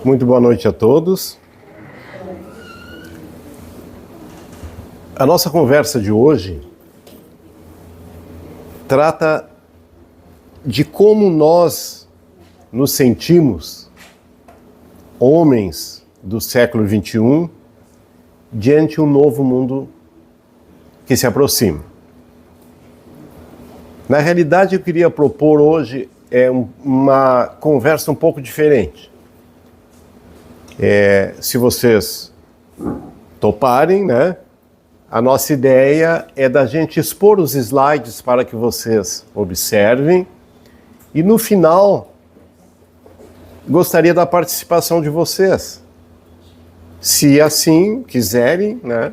Muito boa noite a todos. A nossa conversa de hoje trata de como nós nos sentimos, homens do século XXI, diante de um novo mundo que se aproxima. Na realidade, eu queria propor hoje uma conversa um pouco diferente. Se vocês toparem, né? A nossa ideia é da gente expor os slides para que vocês observem e no final gostaria da participação de vocês. Se assim quiserem, né?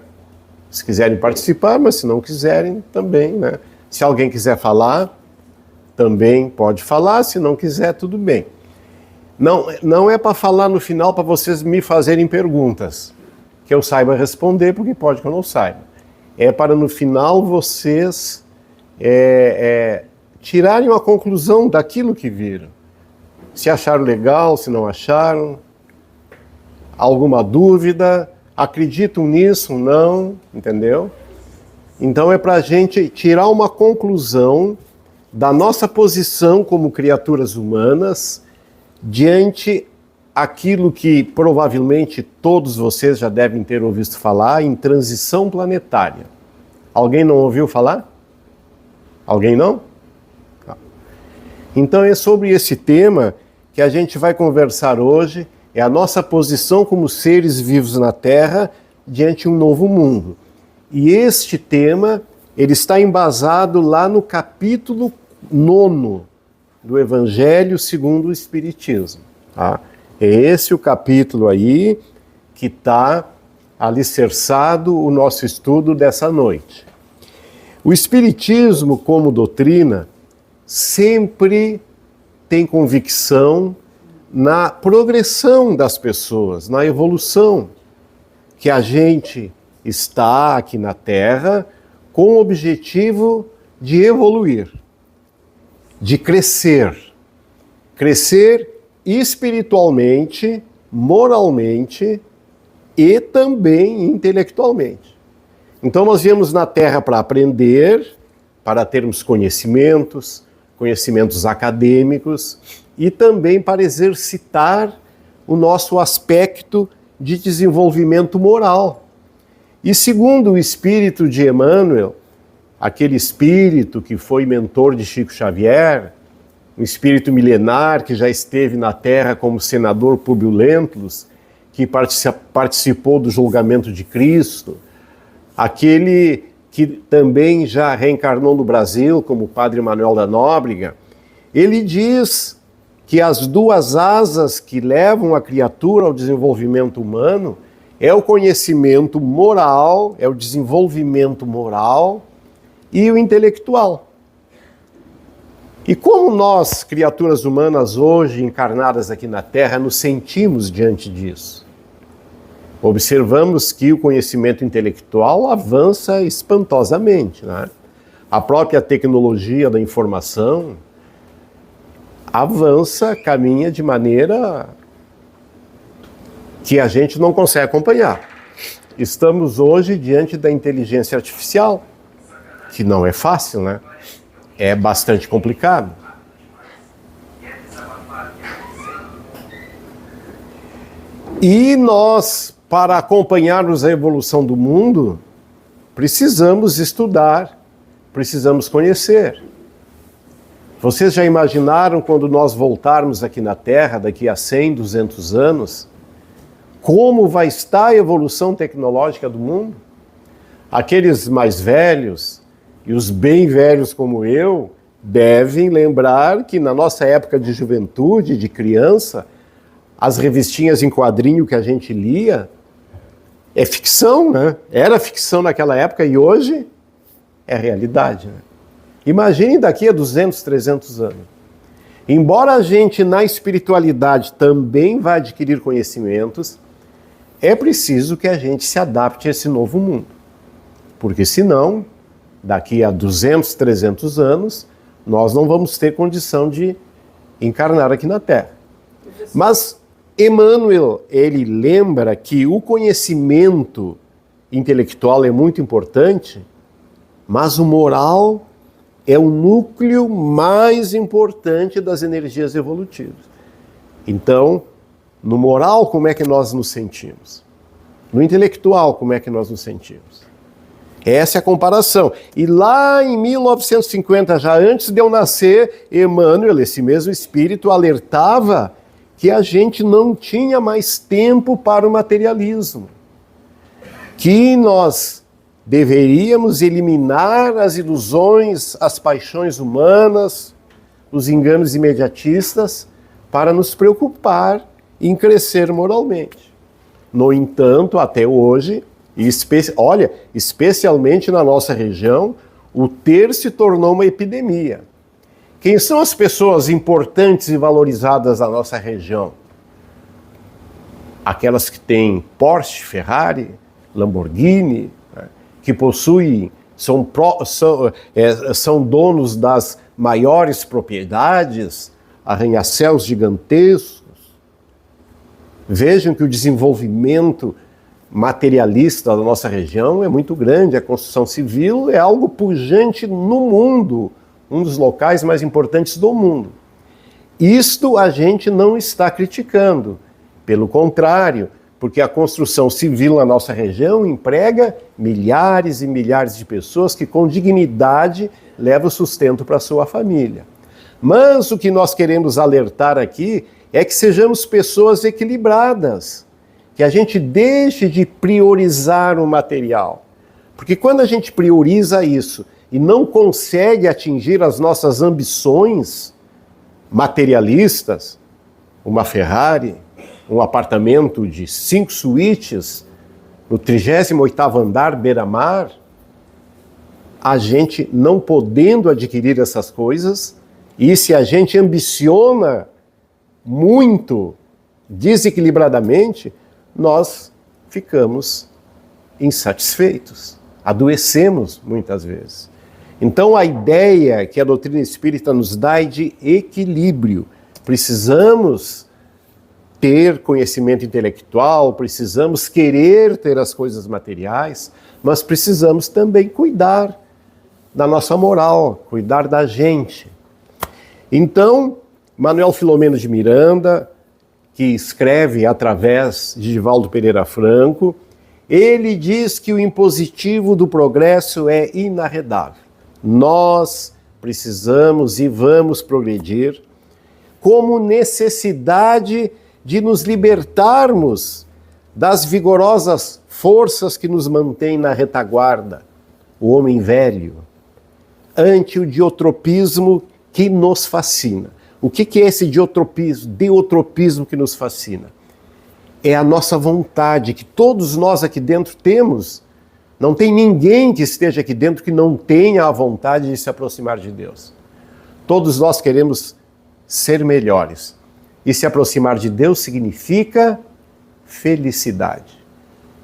Se quiserem participar, mas se não quiserem também, né? Se alguém quiser falar, também pode falar, se não quiser, tudo bem. Não é para falar no final para vocês me fazerem perguntas, que eu saiba responder, porque pode que eu não saiba. É para no final vocês tirarem uma conclusão daquilo que viram. Se acharam legal, se não acharam, alguma dúvida, acreditam nisso, não, entendeu? Então é para a gente tirar uma conclusão da nossa posição como criaturas humanas diante aquilo que provavelmente todos vocês já devem ter ouvido falar em transição planetária. Alguém não ouviu falar? Alguém não? Então é sobre esse tema que a gente vai conversar hoje, é a nossa posição como seres vivos na Terra diante de um novo mundo. E este tema, ele está embasado lá no capítulo 9 do Evangelho segundo o Espiritismo. Tá? É esse o capítulo aí que está alicerçado o nosso estudo dessa noite. O Espiritismo, como doutrina, sempre tem convicção na progressão das pessoas, na evolução, que a gente está aqui na Terra com o objetivo de evoluir, de crescer espiritualmente, moralmente e também intelectualmente. Então nós viemos na Terra para aprender, para termos conhecimentos acadêmicos e também para exercitar o nosso aspecto de desenvolvimento moral. E segundo o espírito de Emmanuel, aquele espírito que foi mentor de Chico Xavier, um espírito milenar que já esteve na Terra como senador Públio Lentulus, que participou do julgamento de Cristo, aquele que também já reencarnou no Brasil como Padre Manuel da Nóbrega, ele diz que as duas asas que levam a criatura ao desenvolvimento humano é o conhecimento moral, é o desenvolvimento moral e o intelectual. E como nós, criaturas humanas hoje encarnadas aqui na Terra, nos sentimos diante disso? Observamos que o conhecimento intelectual avança espantosamente, né? A própria tecnologia da informação avança, caminha de maneira que a gente não consegue acompanhar. Estamos hoje diante da inteligência artificial, que não é fácil, né? É bastante complicado. E nós, para acompanharmos a evolução do mundo, precisamos estudar, precisamos conhecer. Vocês já imaginaram quando nós voltarmos aqui na Terra, daqui a 100, 200 anos, como vai estar a evolução tecnológica do mundo? Aqueles mais velhos e os bem velhos como eu devem lembrar que na nossa época de juventude, de criança, as revistinhas em quadrinho que a gente lia é ficção, né? Era ficção naquela época e hoje é realidade, né? Imaginem daqui a 200, 300 anos. Embora a gente na espiritualidade também vá adquirir conhecimentos, é preciso que a gente se adapte a esse novo mundo. Porque senão, daqui a 200, 300 anos, nós não vamos ter condição de encarnar aqui na Terra. Mas Emmanuel, ele lembra que o conhecimento intelectual é muito importante, mas o moral é o núcleo mais importante das energias evolutivas. Então, no moral, como é que nós nos sentimos? No intelectual, como é que nós nos sentimos? Essa é a comparação. E lá em 1950, já antes de eu nascer, Emmanuel, esse mesmo espírito, alertava que a gente não tinha mais tempo para o materialismo. Que nós deveríamos eliminar as ilusões, as paixões humanas, os enganos imediatistas, para nos preocupar em crescer moralmente. No entanto, até hoje, especialmente na nossa região, o ter se tornou uma epidemia. Quem são as pessoas importantes e valorizadas da nossa região? Aquelas que têm Porsche, Ferrari, Lamborghini, né, que possuem, são donos das maiores propriedades, arranha-céus gigantescos. Vejam que o desenvolvimento materialista da nossa região é muito grande. A construção civil é algo pujante no mundo, um dos locais mais importantes do mundo. Isto a gente não está criticando, pelo contrário, porque a construção civil na nossa região emprega milhares e milhares de pessoas que com dignidade levam sustento para a sua família. Mas o que nós queremos alertar aqui é que sejamos pessoas equilibradas, que a gente deixe de priorizar o material. Porque quando a gente prioriza isso e não consegue atingir as nossas ambições materialistas, uma Ferrari, um apartamento de 5 suítes no 38º andar, beira-mar, a gente não podendo adquirir essas coisas, e se a gente ambiciona muito desequilibradamente, nós ficamos insatisfeitos, adoecemos muitas vezes. Então a ideia que a doutrina espírita nos dá é de equilíbrio. Precisamos ter conhecimento intelectual, precisamos querer ter as coisas materiais, mas precisamos também cuidar da nossa moral, cuidar da gente. Então, Manuel Filomeno de Miranda, que escreve através de Divaldo Pereira Franco, ele diz que o impositivo do progresso é inarredável. Nós precisamos e vamos progredir como necessidade de nos libertarmos das vigorosas forças que nos mantêm na retaguarda, o homem velho, ante o diotropismo que nos fascina. O que é esse diotropismo que nos fascina? É a nossa vontade, que todos nós aqui dentro temos. Não tem ninguém que esteja aqui dentro que não tenha a vontade de se aproximar de Deus. Todos nós queremos ser melhores. E se aproximar de Deus significa felicidade.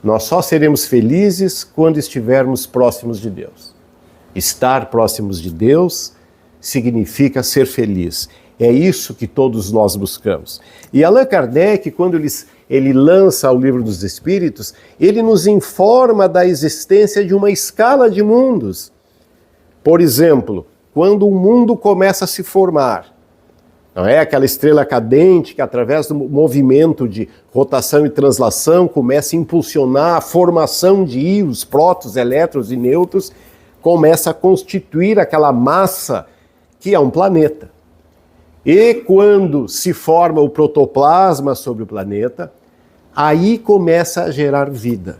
Nós só seremos felizes quando estivermos próximos de Deus. Estar próximos de Deus significa ser feliz. É isso que todos nós buscamos. E Allan Kardec, quando ele lança o Livro dos Espíritos, ele nos informa da existência de uma escala de mundos. Por exemplo, quando o mundo começa a se formar, não é aquela estrela cadente que, através do movimento de rotação e translação, começa a impulsionar a formação de íons, prótons, elétrons e nêutrons, começa a constituir aquela massa que é um planeta. E quando se forma o protoplasma sobre o planeta, aí começa a gerar vida.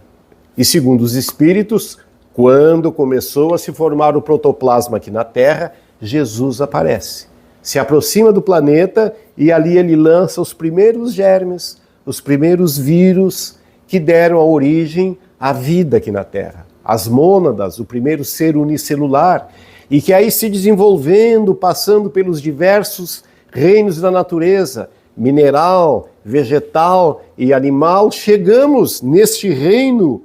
E segundo os espíritos, quando começou a se formar o protoplasma aqui na Terra, Jesus aparece. Se aproxima do planeta e ali ele lança os primeiros germes, os primeiros vírus que deram a origem à vida aqui na Terra. As mônadas, o primeiro ser unicelular, e que aí se desenvolvendo, passando pelos diversos reinos da natureza, mineral, vegetal e animal, chegamos neste reino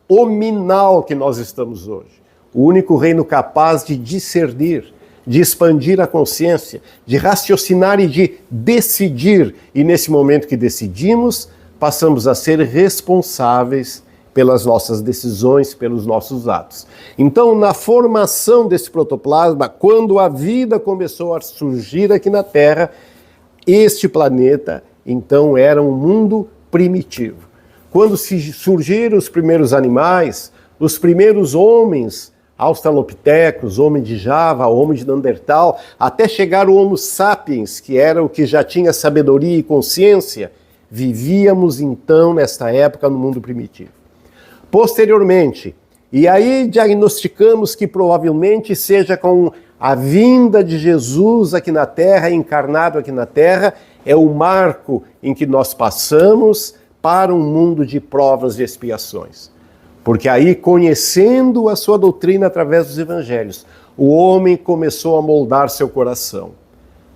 hominal que nós estamos hoje. O único reino capaz de discernir, de expandir a consciência, de raciocinar e de decidir. E nesse momento que decidimos, passamos a ser responsáveis pelas nossas decisões, pelos nossos atos. Então, na formação desse protoplasma, quando a vida começou a surgir aqui na Terra, este planeta, então, era um mundo primitivo. Quando surgiram os primeiros animais, os primeiros homens, australopitecos, homem de Java, homem de Neandertal, até chegar o Homo sapiens, que era o que já tinha sabedoria e consciência, vivíamos então, nesta época, no mundo primitivo. Posteriormente, e aí diagnosticamos que provavelmente seja com a vinda de Jesus aqui na Terra, encarnado aqui na Terra, é o marco em que nós passamos para um mundo de provas e expiações. Porque aí, conhecendo a sua doutrina através dos evangelhos, o homem começou a moldar seu coração.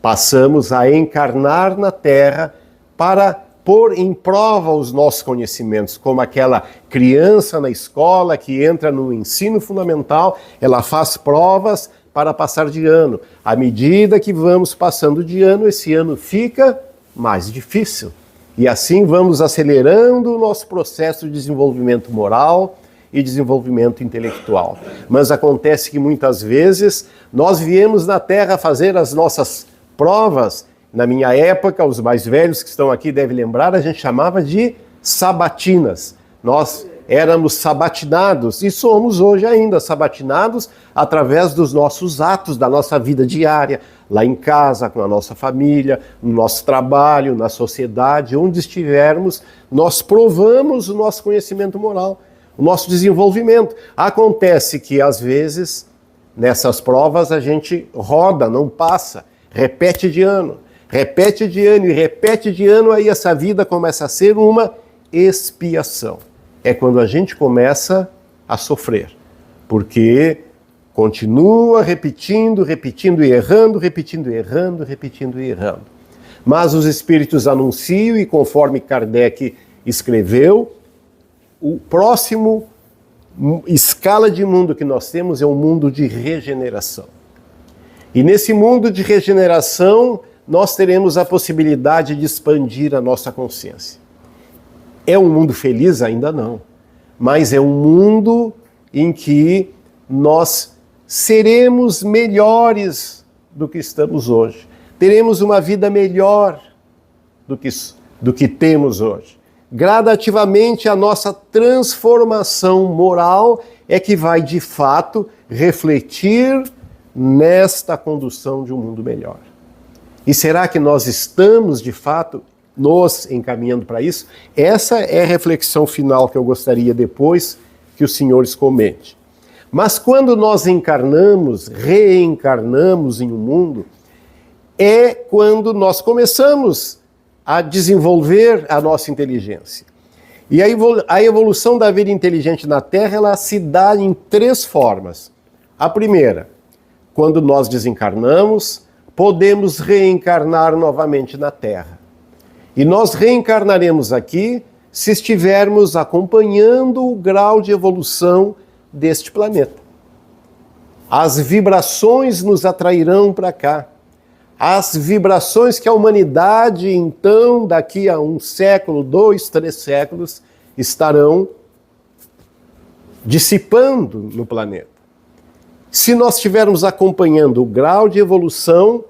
Passamos a encarnar na Terra para pôr em prova os nossos conhecimentos, como aquela criança na escola que entra no ensino fundamental, ela faz provas para passar de ano. À medida que vamos passando de ano, esse ano fica mais difícil. E assim vamos acelerando o nosso processo de desenvolvimento moral e desenvolvimento intelectual. Mas acontece que muitas vezes nós viemos na Terra fazer as nossas provas. Na minha época, os mais velhos que estão aqui devem lembrar, a gente chamava de sabatinas. Nós éramos sabatinados e somos hoje ainda sabatinados através dos nossos atos, da nossa vida diária, lá em casa, com a nossa família, no nosso trabalho, na sociedade, onde estivermos, nós provamos o nosso conhecimento moral, o nosso desenvolvimento. Acontece que, às vezes, nessas provas a gente roda, não passa, repete de ano e repete de ano, aí essa vida começa a ser uma expiação. É quando a gente começa a sofrer, porque continua repetindo e errando. Mas os espíritos anunciam, e conforme Kardec escreveu, o próximo escala de mundo que nós temos é um mundo de regeneração. E nesse mundo de regeneração, nós teremos a possibilidade de expandir a nossa consciência. É um mundo feliz? Ainda não. Mas é um mundo em que nós seremos melhores do que estamos hoje. Teremos uma vida melhor do que temos hoje. Gradativamente, a nossa transformação moral é que vai, de fato, refletir nesta condução de um mundo melhor. E será que nós estamos, de fato, nos encaminhando para isso? Essa é a reflexão final que eu gostaria depois que os senhores comentem. Mas quando nós reencarnamos em um mundo, é quando nós começamos a desenvolver a nossa inteligência. E a evolução da vida inteligente na Terra, ela se dá em 3 formas. A primeira, quando nós desencarnamos, podemos reencarnar novamente na Terra. E nós reencarnaremos aqui se estivermos acompanhando o grau de evolução deste planeta. As vibrações nos atrairão para cá. As vibrações que a humanidade, então, daqui a 1 século, 2, 3 séculos, estarão dissipando no planeta. Se nós estivermos acompanhando o grau de evolução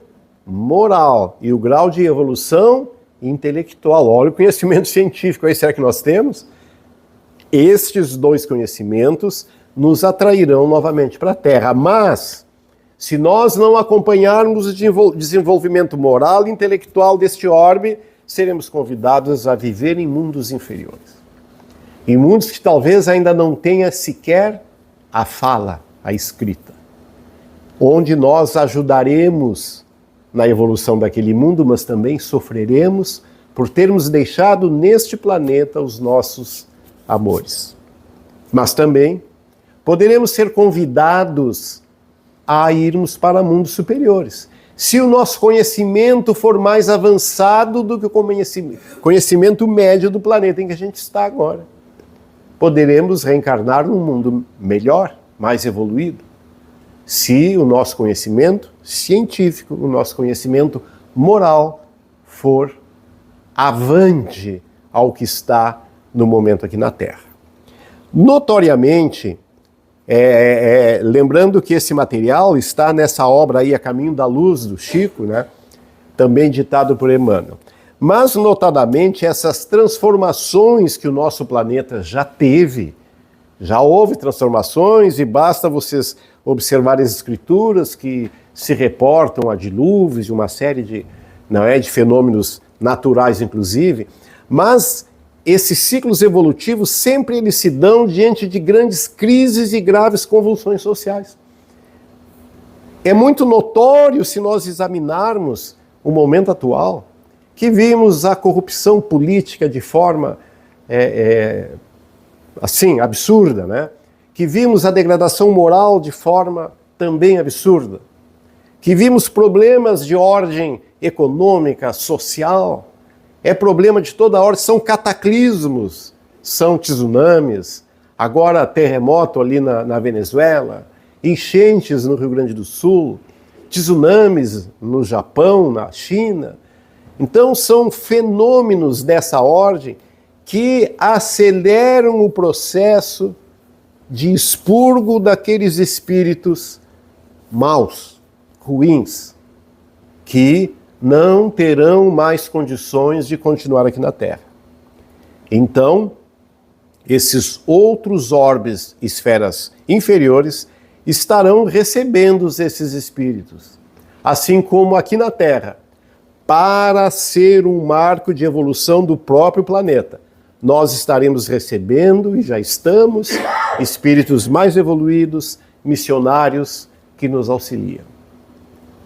moral e o grau de evolução intelectual, olha o conhecimento científico aí, será que nós temos? Estes 2 conhecimentos nos atrairão novamente para a Terra. Mas, se nós não acompanharmos o desenvolvimento moral e intelectual deste orbe, seremos convidados a viver em mundos inferiores. Em mundos que talvez ainda não tenha sequer a fala, a escrita. Onde nós ajudaremos na evolução daquele mundo, mas também sofreremos por termos deixado neste planeta os nossos amores. Mas também poderemos ser convidados a irmos para mundos superiores. Se o nosso conhecimento for mais avançado do que o conhecimento médio do planeta em que a gente está agora, poderemos reencarnar num mundo melhor, mais evoluído. se o nosso conhecimento científico, o nosso conhecimento moral for avante ao que está no momento aqui na Terra. Notoriamente, lembrando que esse material está nessa obra aí, A Caminho da Luz, do Chico, né? Também ditado por Emmanuel. Mas, notadamente, essas transformações que o nosso planeta já teve, já houve transformações, e basta vocês observarem as escrituras que se reportam a dilúvios e uma série de fenômenos naturais, inclusive, mas esses ciclos evolutivos sempre eles se dão diante de grandes crises e graves convulsões sociais. É muito notório, se nós examinarmos o momento atual, que vimos a corrupção política de forma assim, absurda, né? Que vimos a degradação moral de forma também absurda, que vimos problemas de ordem econômica, social, é problema de toda ordem, são cataclismos, são tsunamis, agora terremoto ali na Venezuela, enchentes no Rio Grande do Sul, tsunamis no Japão, na China. Então são fenômenos dessa ordem que aceleram o processo de expurgo daqueles espíritos maus, ruins, que não terão mais condições de continuar aqui na Terra. Então, esses outros orbes, esferas inferiores, estarão recebendo esses espíritos, assim como aqui na Terra, para ser um marco de evolução do próprio planeta. Nós estaremos recebendo, e já estamos, espíritos mais evoluídos, missionários, que nos auxiliam.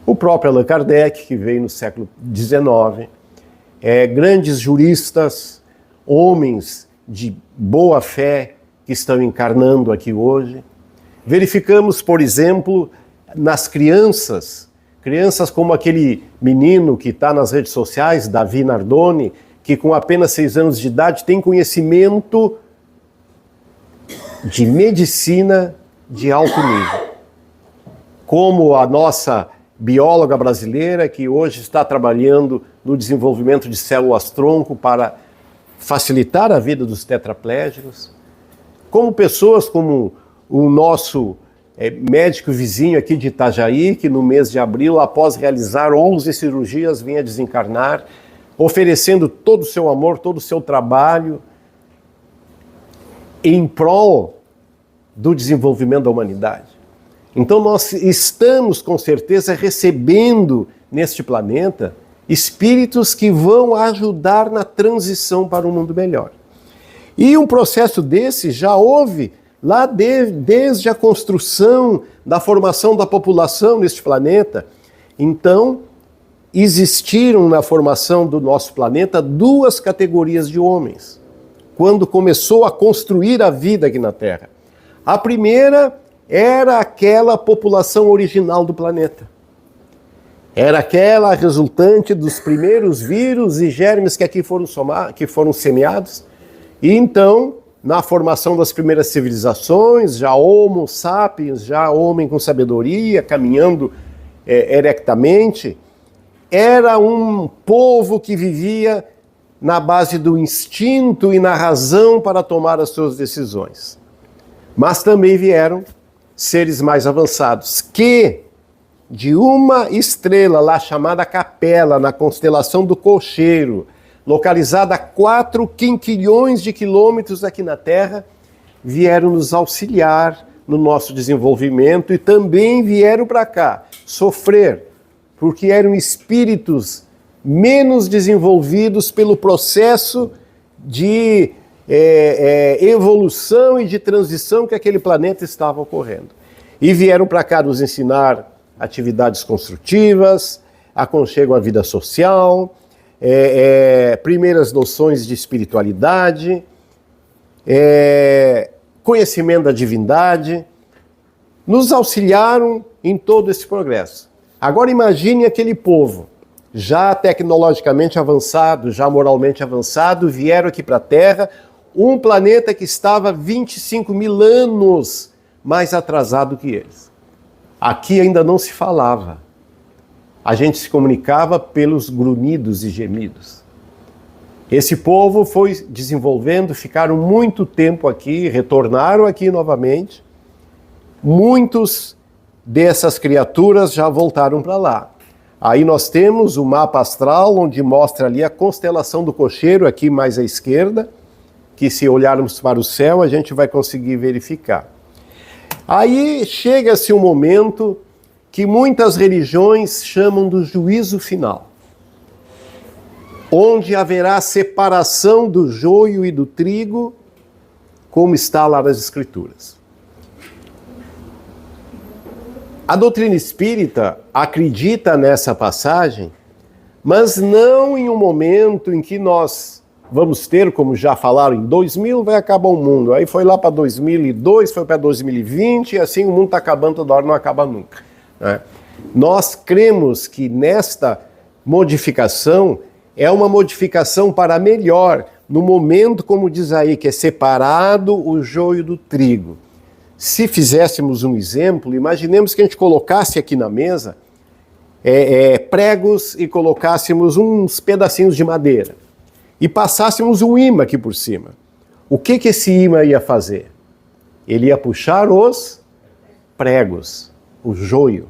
O próprio Allan Kardec, que veio no século XIX, grandes juristas, homens de boa fé que estão encarnando aqui hoje. Verificamos, por exemplo, nas crianças como aquele menino que está nas redes sociais, Davi Nardoni, que com apenas 6 anos de idade tem conhecimento de medicina de alto nível. Como a nossa bióloga brasileira, que hoje está trabalhando no desenvolvimento de células-tronco para facilitar a vida dos tetraplégicos. Como pessoas como o nosso médico vizinho aqui de Itajaí, que no mês de abril, após realizar 11 cirurgias, vinha desencarnar, oferecendo todo o seu amor, todo o seu trabalho em prol do desenvolvimento da humanidade. Então nós estamos com certeza recebendo neste planeta espíritos que vão ajudar na transição para um mundo melhor. E um processo desse já houve lá desde a construção da formação da população neste planeta. Então, existiram na formação do nosso planeta 2 categorias de homens, quando começou a construir a vida aqui na Terra. A primeira era aquela população original do planeta. Era aquela resultante dos primeiros vírus e germes que aqui foram semeados. E então, na formação das primeiras civilizações, já Homo sapiens, já homem com sabedoria, caminhando erectamente, era um povo que vivia na base do instinto e na razão para tomar as suas decisões. Mas também vieram seres mais avançados, que de uma estrela lá chamada Capela, na constelação do Cocheiro, localizada a 4 quinquilhões de quilômetros aqui na Terra, vieram nos auxiliar no nosso desenvolvimento e também vieram para cá sofrer, porque eram espíritos menos desenvolvidos pelo processo de evolução e de transição que aquele planeta estava ocorrendo. E vieram para cá nos ensinar atividades construtivas, aconchego à vida social, primeiras noções de espiritualidade, conhecimento da divindade, nos auxiliaram em todo esse progresso. Agora imagine aquele povo, já tecnologicamente avançado, já moralmente avançado, vieram aqui para a Terra, um planeta que estava 25 mil anos mais atrasado que eles. Aqui ainda não se falava. A gente se comunicava pelos grunhidos e gemidos. Esse povo foi desenvolvendo, ficaram muito tempo aqui, retornaram aqui novamente. Muitos dessas criaturas já voltaram para lá. Aí nós temos o mapa astral, onde mostra ali a constelação do cocheiro, aqui mais à esquerda, que se olharmos para o céu a gente vai conseguir verificar. Aí chega-se um momento que muitas religiões chamam do juízo final, onde haverá separação do joio e do trigo, como está lá nas Escrituras. A doutrina espírita acredita nessa passagem, mas não em um momento em que nós vamos ter, como já falaram, em 2000 vai acabar o mundo. Aí foi lá para 2002, foi para 2020, e assim o mundo está acabando toda hora, não acaba nunca. Né? Nós cremos que nesta modificação é uma modificação para melhor, no momento, como diz aí, que é separado o joio do trigo. Se fizéssemos um exemplo, imaginemos que a gente colocasse aqui na mesa pregos e colocássemos uns pedacinhos de madeira e passássemos um imã aqui por cima. O que esse imã ia fazer? Ele ia puxar os pregos, o joio.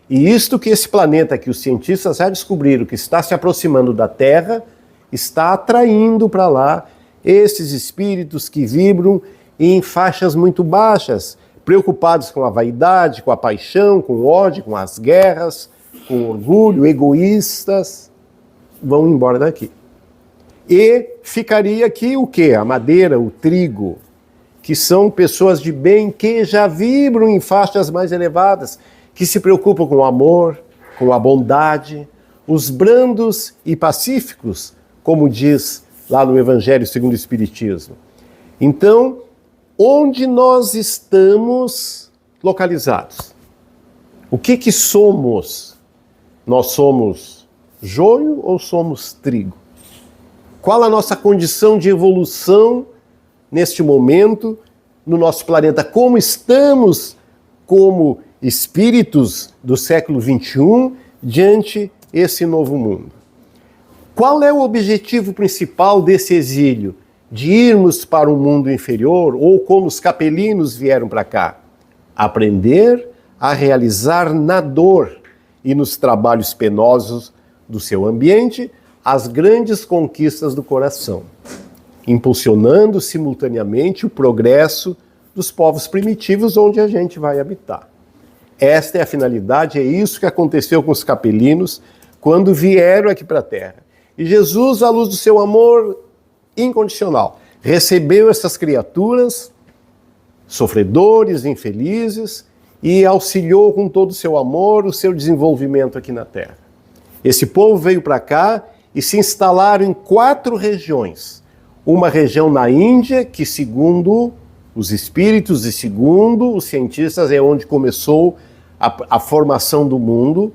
E isto que esse planeta que os cientistas já descobriram que está se aproximando da Terra, está atraindo para lá esses espíritos que vibram em faixas muito baixas, preocupados com a vaidade, com a paixão, com o ódio, com as guerras, com o orgulho, egoístas, vão embora daqui. E ficaria aqui o quê? A madeira, o trigo, que são pessoas de bem que já vibram em faixas mais elevadas, que se preocupam com o amor, com a bondade, os brandos e pacíficos, como diz lá no Evangelho segundo o Espiritismo. Então, onde nós estamos localizados? O que somos? Nós somos joio ou somos trigo? Qual a nossa condição de evolução neste momento no nosso planeta? Como estamos como espíritos do século XXI diante esse novo mundo? Qual é o objetivo principal desse exílio? De irmos para um mundo inferior, ou como os capelinos vieram para cá? Aprender a realizar na dor e nos trabalhos penosos do seu ambiente as grandes conquistas do coração, impulsionando simultaneamente o progresso dos povos primitivos onde a gente vai habitar. Esta é a finalidade, é isso que aconteceu com os capelinos quando vieram aqui para a Terra. E Jesus, à luz do seu amor incondicional, recebeu essas criaturas, sofredores, infelizes, e auxiliou com todo o seu amor o seu desenvolvimento aqui na Terra. Esse povo veio para cá e se instalaram em 4 regiões. Uma região na Índia, que segundo os espíritos e segundo os cientistas é onde começou a formação do mundo.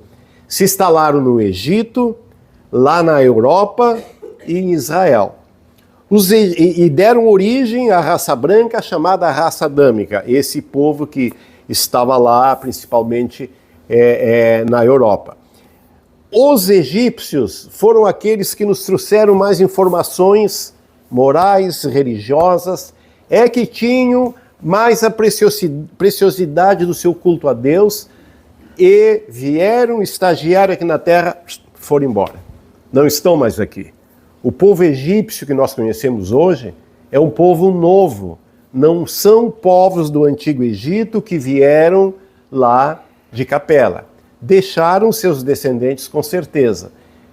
Se instalaram no Egito, lá na Europa e em Israel. E deram origem à raça branca chamada raça adâmica, esse povo que estava lá principalmente na Europa. Os egípcios foram aqueles que nos trouxeram mais informações morais, religiosas, que tinham mais a preciosidade do seu culto a Deus e vieram estagiar aqui na Terra, foram embora. Não estão mais aqui. O povo egípcio que nós conhecemos hoje é um povo novo. Não são povos do Antigo Egito que vieram lá de Capela. Deixaram seus descendentes com certeza,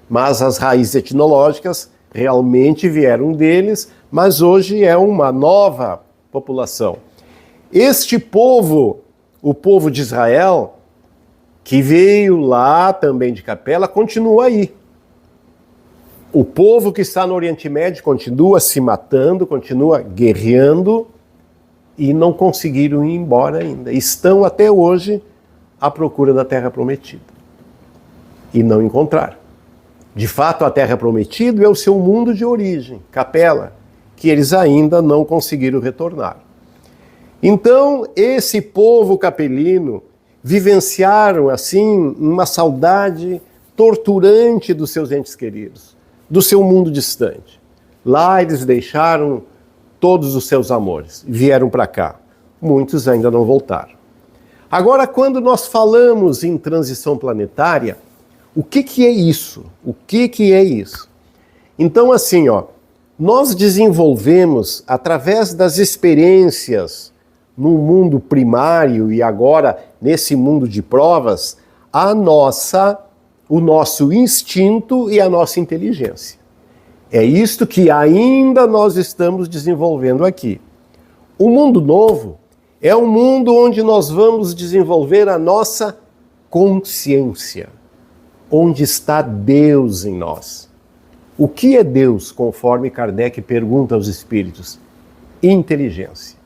mas as raízes etnológicas realmente vieram deles, mas hoje é uma nova população. Este povo, o povo de Israel, que veio lá também de Capela, continua aí. O povo que está no Oriente Médio continua se matando, continua guerreando e não conseguiram ir embora ainda. Estão até hoje à procura da Terra Prometida e não encontraram. De fato, a Terra Prometida é o seu mundo de origem, Capela, que eles ainda não conseguiram retornar. Então, esse povo capelino vivenciaram, assim, uma saudade torturante dos seus entes queridos, do seu mundo distante. Lá eles deixaram todos os seus amores e vieram para cá. Muitos ainda não voltaram. Agora, quando nós falamos em transição planetária, o que é isso? O que é isso? Então, assim, nós desenvolvemos, através das experiências no mundo primário e agora nesse mundo de provas, o nosso instinto e a nossa inteligência. É isto que ainda nós estamos desenvolvendo aqui. O mundo novo é um mundo onde nós vamos desenvolver a nossa consciência, onde está Deus em nós. O que é Deus, conforme Kardec pergunta aos espíritos? Inteligência.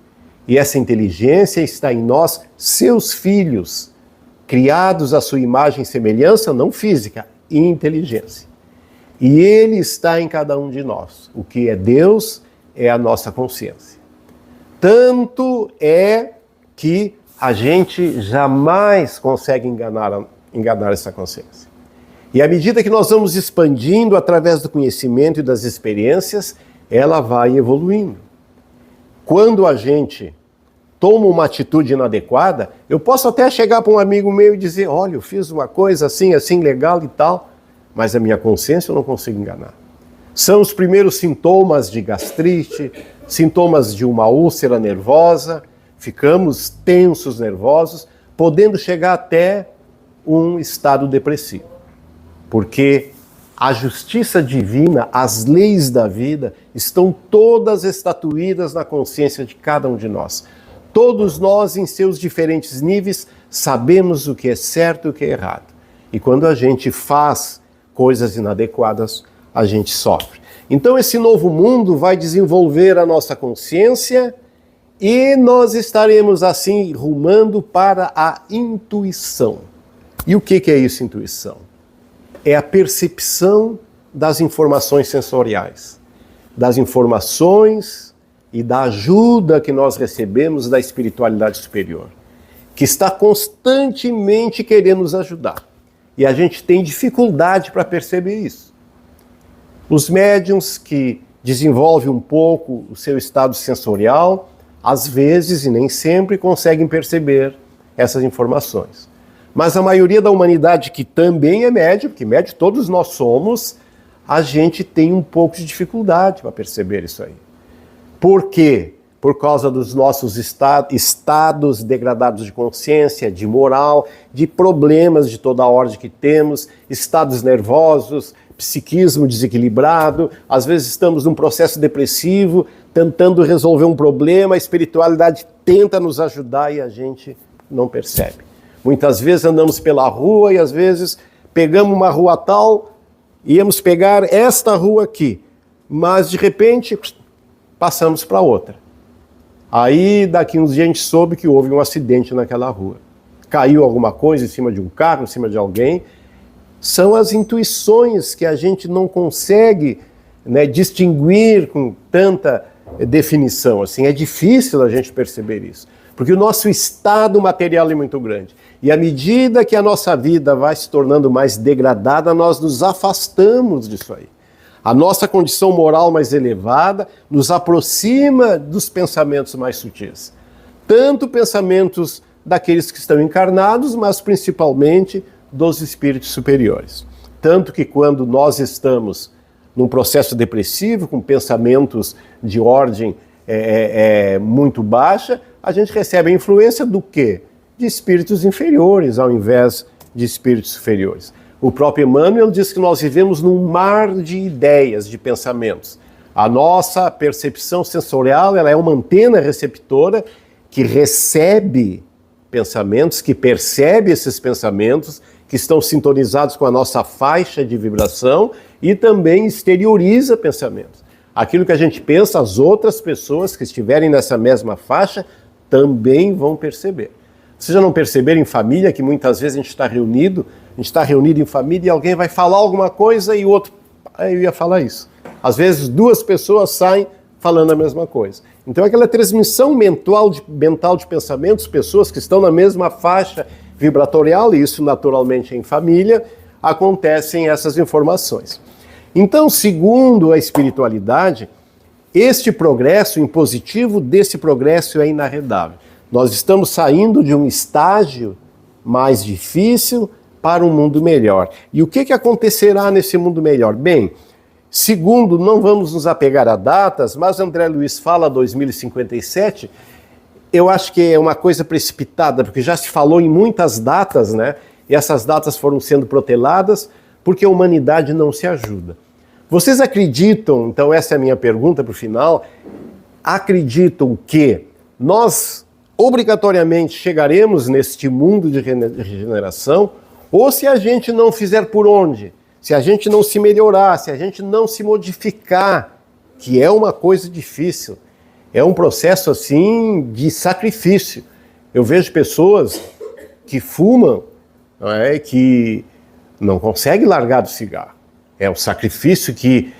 E essa inteligência está em nós, seus filhos, criados à sua imagem e semelhança, não física, inteligência. E Ele está em cada um de nós. O que é Deus é a nossa consciência. Tanto é que a gente jamais consegue enganar essa consciência. E à medida que nós vamos expandindo através do conhecimento e das experiências, ela vai evoluindo. Quando a gente toma uma atitude inadequada, eu posso até chegar para um amigo meu e dizer, olha, eu fiz uma coisa assim, assim, legal e tal, mas a minha consciência eu não consigo enganar. São os primeiros sintomas de gastrite, sintomas de uma úlcera nervosa, ficamos tensos, nervosos, podendo chegar até um estado depressivo. Porque a justiça divina, as leis da vida, estão todas estatuídas na consciência de cada um de nós. Todos nós, em seus diferentes níveis, sabemos o que é certo e o que é errado. E quando a gente faz coisas inadequadas, a gente sofre. Então esse novo mundo vai desenvolver a nossa consciência e nós estaremos assim rumando para a intuição. E o que é isso, intuição? É a percepção das informações sensoriais, das informações e da ajuda que nós recebemos da espiritualidade superior, que está constantemente querendo nos ajudar. E a gente tem dificuldade para perceber isso. Os médiuns que desenvolvem um pouco o seu estado sensorial, às vezes e nem sempre conseguem perceber essas informações. Mas a maioria da humanidade que também é médium, porque médium todos nós somos, a gente tem um pouco de dificuldade para perceber isso aí. Por quê? Por causa dos nossos estados degradados de consciência, de moral, de problemas de toda a ordem que temos, estados nervosos, psiquismo desequilibrado, às vezes estamos num processo depressivo, tentando resolver um problema, a espiritualidade tenta nos ajudar e a gente não percebe. Muitas vezes andamos pela rua e às vezes pegamos uma rua tal, íamos pegar esta rua aqui, mas de repente passamos para outra. Aí daqui uns dias a gente soube que houve um acidente naquela rua. Caiu alguma coisa em cima de um carro, em cima de alguém. São as intuições que a gente não consegue, distinguir com tanta definição. Assim, é difícil a gente perceber isso. Porque o nosso estado material é muito grande. E à medida que a nossa vida vai se tornando mais degradada, nós nos afastamos disso aí. A nossa condição moral mais elevada nos aproxima dos pensamentos mais sutis. Tanto pensamentos daqueles que estão encarnados, mas principalmente dos espíritos superiores. Tanto que quando nós estamos num processo depressivo, com pensamentos de ordem muito baixa, a gente recebe a influência do quê? De espíritos inferiores, ao invés de espíritos superiores. O próprio Emmanuel diz que nós vivemos num mar de ideias, de pensamentos. A nossa percepção sensorial, ela é uma antena receptora que recebe pensamentos, que percebe esses pensamentos, que estão sintonizados com a nossa faixa de vibração e também exterioriza pensamentos. Aquilo que a gente pensa, as outras pessoas que estiverem nessa mesma faixa também vão perceber. Vocês já não perceberam em família que muitas vezes a gente está reunido em família e alguém vai falar alguma coisa e o outro, eu ia falar isso. Às vezes duas pessoas saem falando a mesma coisa. Então aquela transmissão mental de pensamentos, pessoas que estão na mesma faixa vibratorial, e isso naturalmente em família, acontecem essas informações. Então, segundo a espiritualidade, este progresso impositivo desse progresso é inarredável. Nós estamos saindo de um estágio mais difícil para um mundo melhor. E o que acontecerá nesse mundo melhor? Bem, segundo, não vamos nos apegar a datas, mas André Luiz fala 2057, eu acho que é uma coisa precipitada, porque já se falou em muitas datas, né? E essas datas foram sendo proteladas porque a humanidade não se ajuda. Vocês acreditam, então essa é a minha pergunta para o final, acreditam que nós obrigatoriamente chegaremos neste mundo de regeneração, ou se a gente não fizer por onde? Se a gente não se melhorar, se a gente não se modificar, que é uma coisa difícil, é um processo assim de sacrifício. Eu vejo pessoas que fumam, não é, que não conseguem largar do cigarro. É o sacrifício que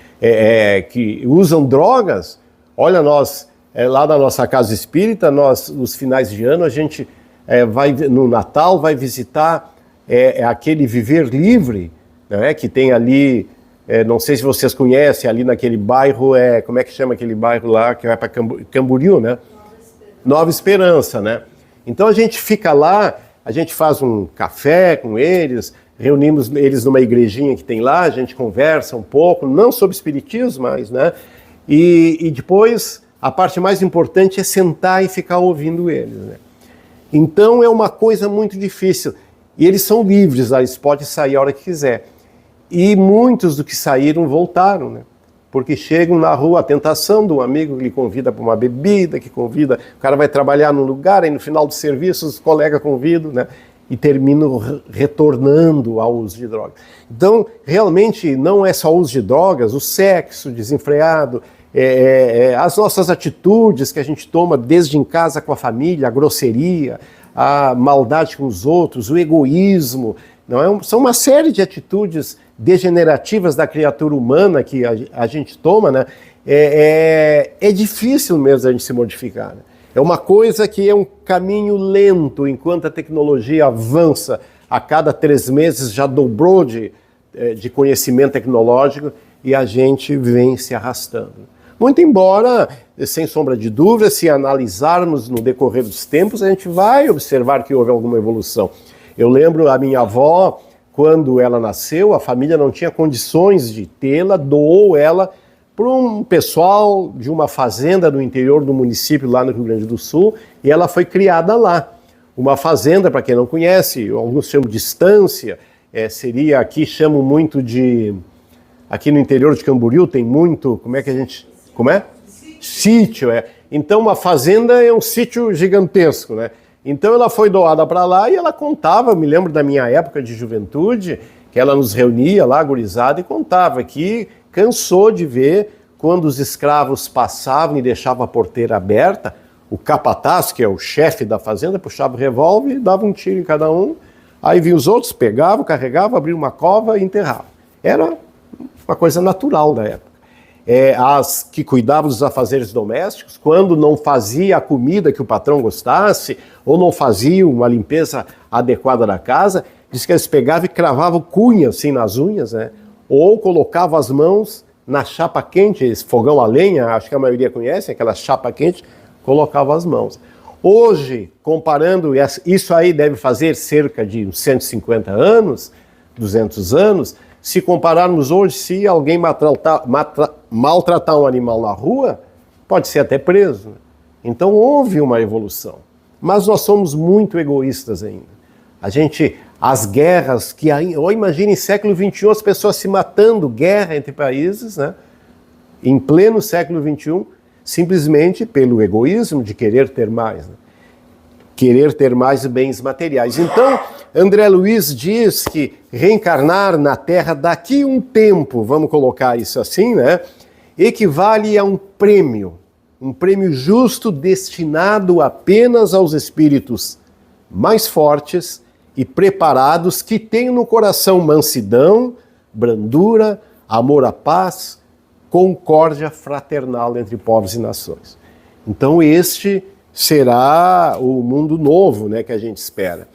usam drogas. Olha, nós, lá na nossa casa espírita, nós, nos finais de ano, a gente vai, no Natal, vai visitar aquele Viver Livre, né, que tem ali, não sei se vocês conhecem, ali naquele bairro, como é que chama aquele bairro lá, que vai para Camboriú, né? Nova Esperança, né? Então a gente fica lá, a gente faz um café com eles, reunimos eles numa igrejinha que tem lá, a gente conversa um pouco, não sobre espiritismo, mas, né? E depois, a parte mais importante é sentar e ficar ouvindo eles, né? Então é uma coisa muito difícil. E eles são livres, eles podem sair a hora que quiser. E muitos do que saíram voltaram, né? Porque chegam na rua, a tentação de um amigo que lhe convida para uma bebida, que convida, o cara vai trabalhar num lugar, e no final do serviço os colegas convidam, né? E terminam retornando ao uso de drogas. Então, realmente, não é só o uso de drogas, o sexo desenfreado, as nossas atitudes que a gente toma desde em casa com a família, a grosseria, a maldade com os outros, o egoísmo, não é? São uma série de atitudes degenerativas da criatura humana que a gente toma, né? É difícil mesmo a gente se modificar, né? É uma coisa que é um caminho lento, enquanto a tecnologia avança. A cada 3 meses já dobrou de conhecimento tecnológico e a gente vem se arrastando. Muito embora, sem sombra de dúvida, se analisarmos no decorrer dos tempos, a gente vai observar que houve alguma evolução. Eu lembro a minha avó, quando ela nasceu, a família não tinha condições de tê-la, doou ela para um pessoal de uma fazenda no interior do município, lá no Rio Grande do Sul, e ela foi criada lá. Uma fazenda, para quem não conhece, alguns chamam de estância, seria, aqui chamam muito de... Aqui no interior de Camboriú tem muito, como é que a gente... Como é? Sítio, Então uma fazenda é um sítio gigantesco, né? Então ela foi doada para lá e ela contava, me lembro da minha época de juventude, que ela nos reunia lá, gurizada, e contava que cansou de ver quando os escravos passavam e deixavam a porteira aberta, o capataz, que é o chefe da fazenda, puxava o revólver e dava um tiro em cada um, aí vinha os outros, pegavam, carregavam, abriam uma cova e enterravam. Era uma coisa natural da época. As que cuidavam dos afazeres domésticos, quando não fazia a comida que o patrão gostasse, ou não fazia uma limpeza adequada da casa, diz que eles pegavam e cravavam cunha assim nas unhas, né? Ou colocavam as mãos na chapa quente, esse fogão a lenha, acho que a maioria conhece, aquela chapa quente, colocavam as mãos. Hoje, comparando, isso aí deve fazer cerca de uns 150 anos, 200 anos, se compararmos hoje, se alguém maltratar um animal na rua, pode ser até preso. Então houve uma evolução. Mas nós somos muito egoístas ainda. As guerras, ou imagine em século XXI as pessoas se matando, guerra entre países, né? Em pleno século XXI, simplesmente pelo egoísmo de querer ter mais, né? Querer ter mais bens materiais. Então, André Luiz diz que reencarnar na Terra daqui um tempo, vamos colocar isso assim, né, equivale a um prêmio justo destinado apenas aos espíritos mais fortes e preparados que têm no coração mansidão, brandura, amor à paz, concórdia fraternal entre povos e nações. Então este será o mundo novo, né, que a gente espera.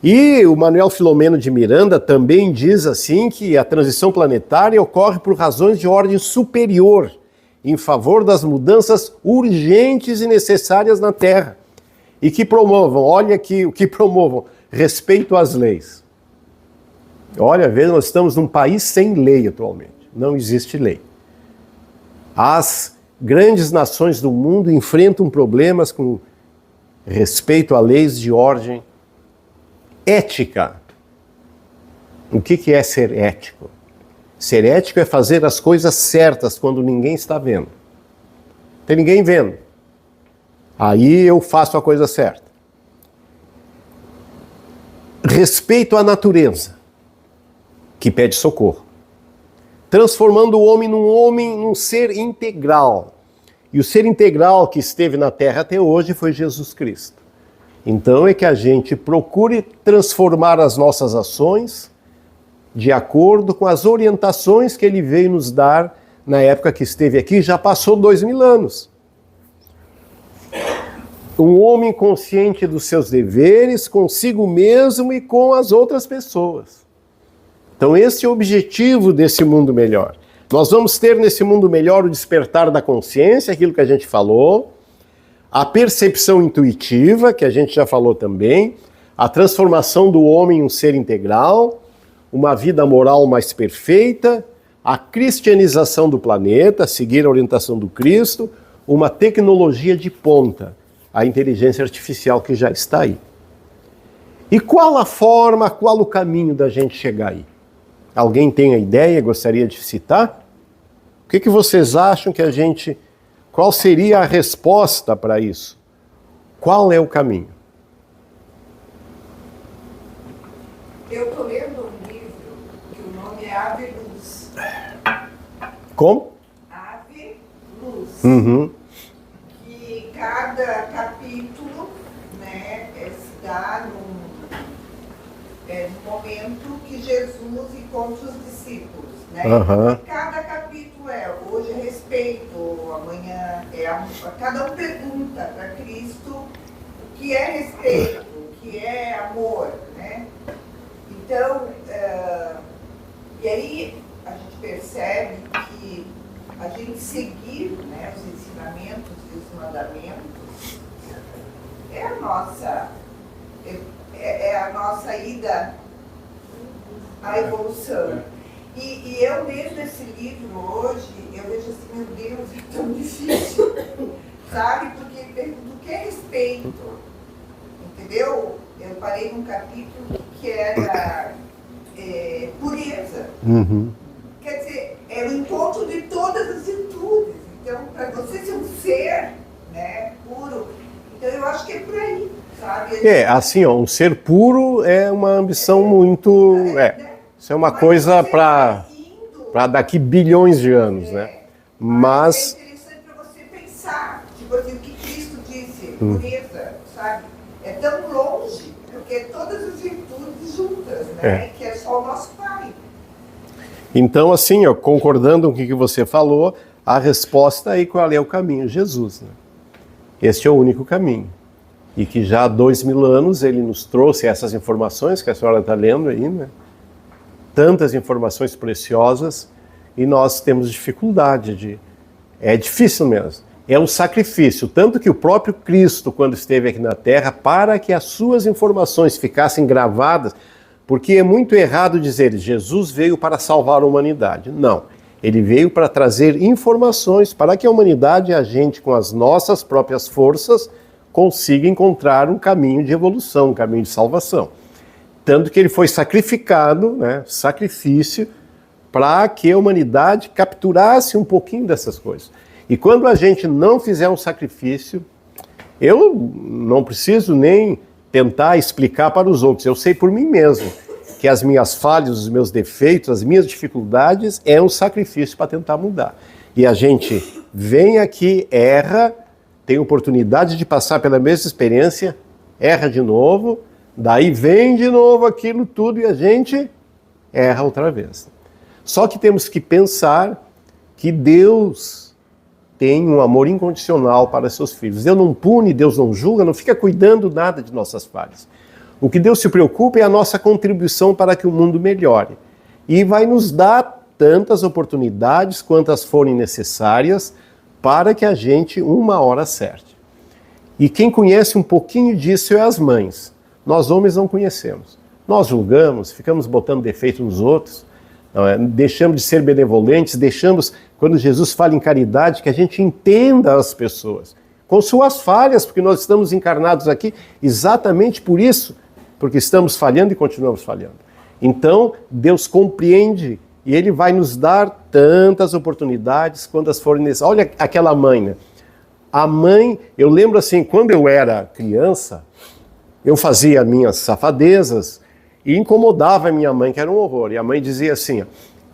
E o Manuel Filomeno de Miranda também diz assim que a transição planetária ocorre por razões de ordem superior, em favor das mudanças urgentes e necessárias na Terra. E que promovam, olha aqui o que promovam, respeito às leis. Olha, veja, nós estamos num país sem lei atualmente, não existe lei. As grandes nações do mundo enfrentam problemas com respeito a leis de ordem ética. O que é ser ético? Ser ético é fazer as coisas certas quando ninguém está vendo. Não tem ninguém vendo. Aí eu faço a coisa certa. Respeito à natureza, que pede socorro. Transformando o homem num ser integral. E o ser integral que esteve na Terra até hoje foi Jesus Cristo. Então é que a gente procure transformar as nossas ações de acordo com as orientações que ele veio nos dar na época que esteve aqui, já passou 2000 anos. Um homem consciente dos seus deveres consigo mesmo e com as outras pessoas. Então esse é o objetivo desse mundo melhor. Nós vamos ter nesse mundo melhor o despertar da consciência, aquilo que a gente falou, a percepção intuitiva, que a gente já falou também, a transformação do homem em um ser integral, uma vida moral mais perfeita, a cristianização do planeta, seguir a orientação do Cristo, uma tecnologia de ponta, a inteligência artificial que já está aí. E qual a forma, qual o caminho da gente chegar aí? Alguém tem a ideia, gostaria de citar? O que vocês acham que a gente... Qual seria a resposta para isso? Qual é o caminho? Eu estou lendo um livro que o nome é Ave Luz. Como? Ave Luz. Uhum. Que cada capítulo, né, se dá num momento que Jesus encontra os discípulos. Né? Uhum. E cada capítulo hoje é respeito, amanhã cada um pergunta para Cristo o que é respeito, o que é amor, né? Então, e aí a gente percebe que a gente seguir, né, os ensinamentos e os mandamentos é a nossa ida à evolução. E eu lendo esse livro hoje, eu vejo assim, meu Deus, é tão difícil, sabe? Porque pergunto o que é respeito, entendeu? Eu parei num capítulo que era pureza. Uhum. Quer dizer, é o encontro de todas as virtudes. Então, para você ser um ser, né, puro, então eu acho que é por aí, sabe? Assim, ó, um ser puro é uma ambição muito... Isso é uma coisa para daqui bilhões de anos, né? Mas... É interessante para você pensar, tipo assim, o que Cristo disse, pureza, sabe? É tão longe, porque todas as virtudes juntas, né? Que é só o nosso Pai. Então, assim, ó, concordando com o que você falou, a resposta aí, qual é o caminho? Jesus, né? Este é o único caminho. E que já há 2000 anos ele nos trouxe essas informações que a senhora está lendo aí, né? Tantas informações preciosas, e nós temos dificuldade de... É difícil mesmo. É um sacrifício, tanto que o próprio Cristo, quando esteve aqui na Terra, para que as suas informações ficassem gravadas, porque é muito errado dizer Jesus veio para salvar a humanidade. Não. Ele veio para trazer informações para que a humanidade, a gente, com as nossas próprias forças, consiga encontrar um caminho de evolução, um caminho de salvação. Tanto que ele foi sacrificado, né, sacrifício, para que a humanidade capturasse um pouquinho dessas coisas. E quando a gente não fizer um sacrifício, eu não preciso nem tentar explicar para os outros, eu sei por mim mesmo que as minhas falhas, os meus defeitos, as minhas dificuldades é um sacrifício para tentar mudar. E a gente vem aqui, erra, tem oportunidade de passar pela mesma experiência, erra de novo, daí vem de novo aquilo tudo e a gente erra outra vez. Só que temos que pensar que Deus tem um amor incondicional para seus filhos. Deus não pune, Deus não julga, não fica cuidando nada de nossas falhas. O que Deus se preocupa é a nossa contribuição para que o mundo melhore. E vai nos dar tantas oportunidades quantas forem necessárias para que a gente, uma hora, acerte. E quem conhece um pouquinho disso é as mães. Nós homens não conhecemos. Nós julgamos, ficamos botando defeito nos outros, deixamos de ser benevolentes, deixamos, quando Jesus fala em caridade, que a gente entenda as pessoas, com suas falhas, porque nós estamos encarnados aqui exatamente por isso, porque estamos falhando e continuamos falhando. Então, Deus compreende e Ele vai nos dar tantas oportunidades quantas forem necessárias. Olha aquela mãe, né? A mãe, eu lembro assim, quando eu era criança, eu fazia minhas safadezas e incomodava a minha mãe, que era um horror. E a mãe dizia assim,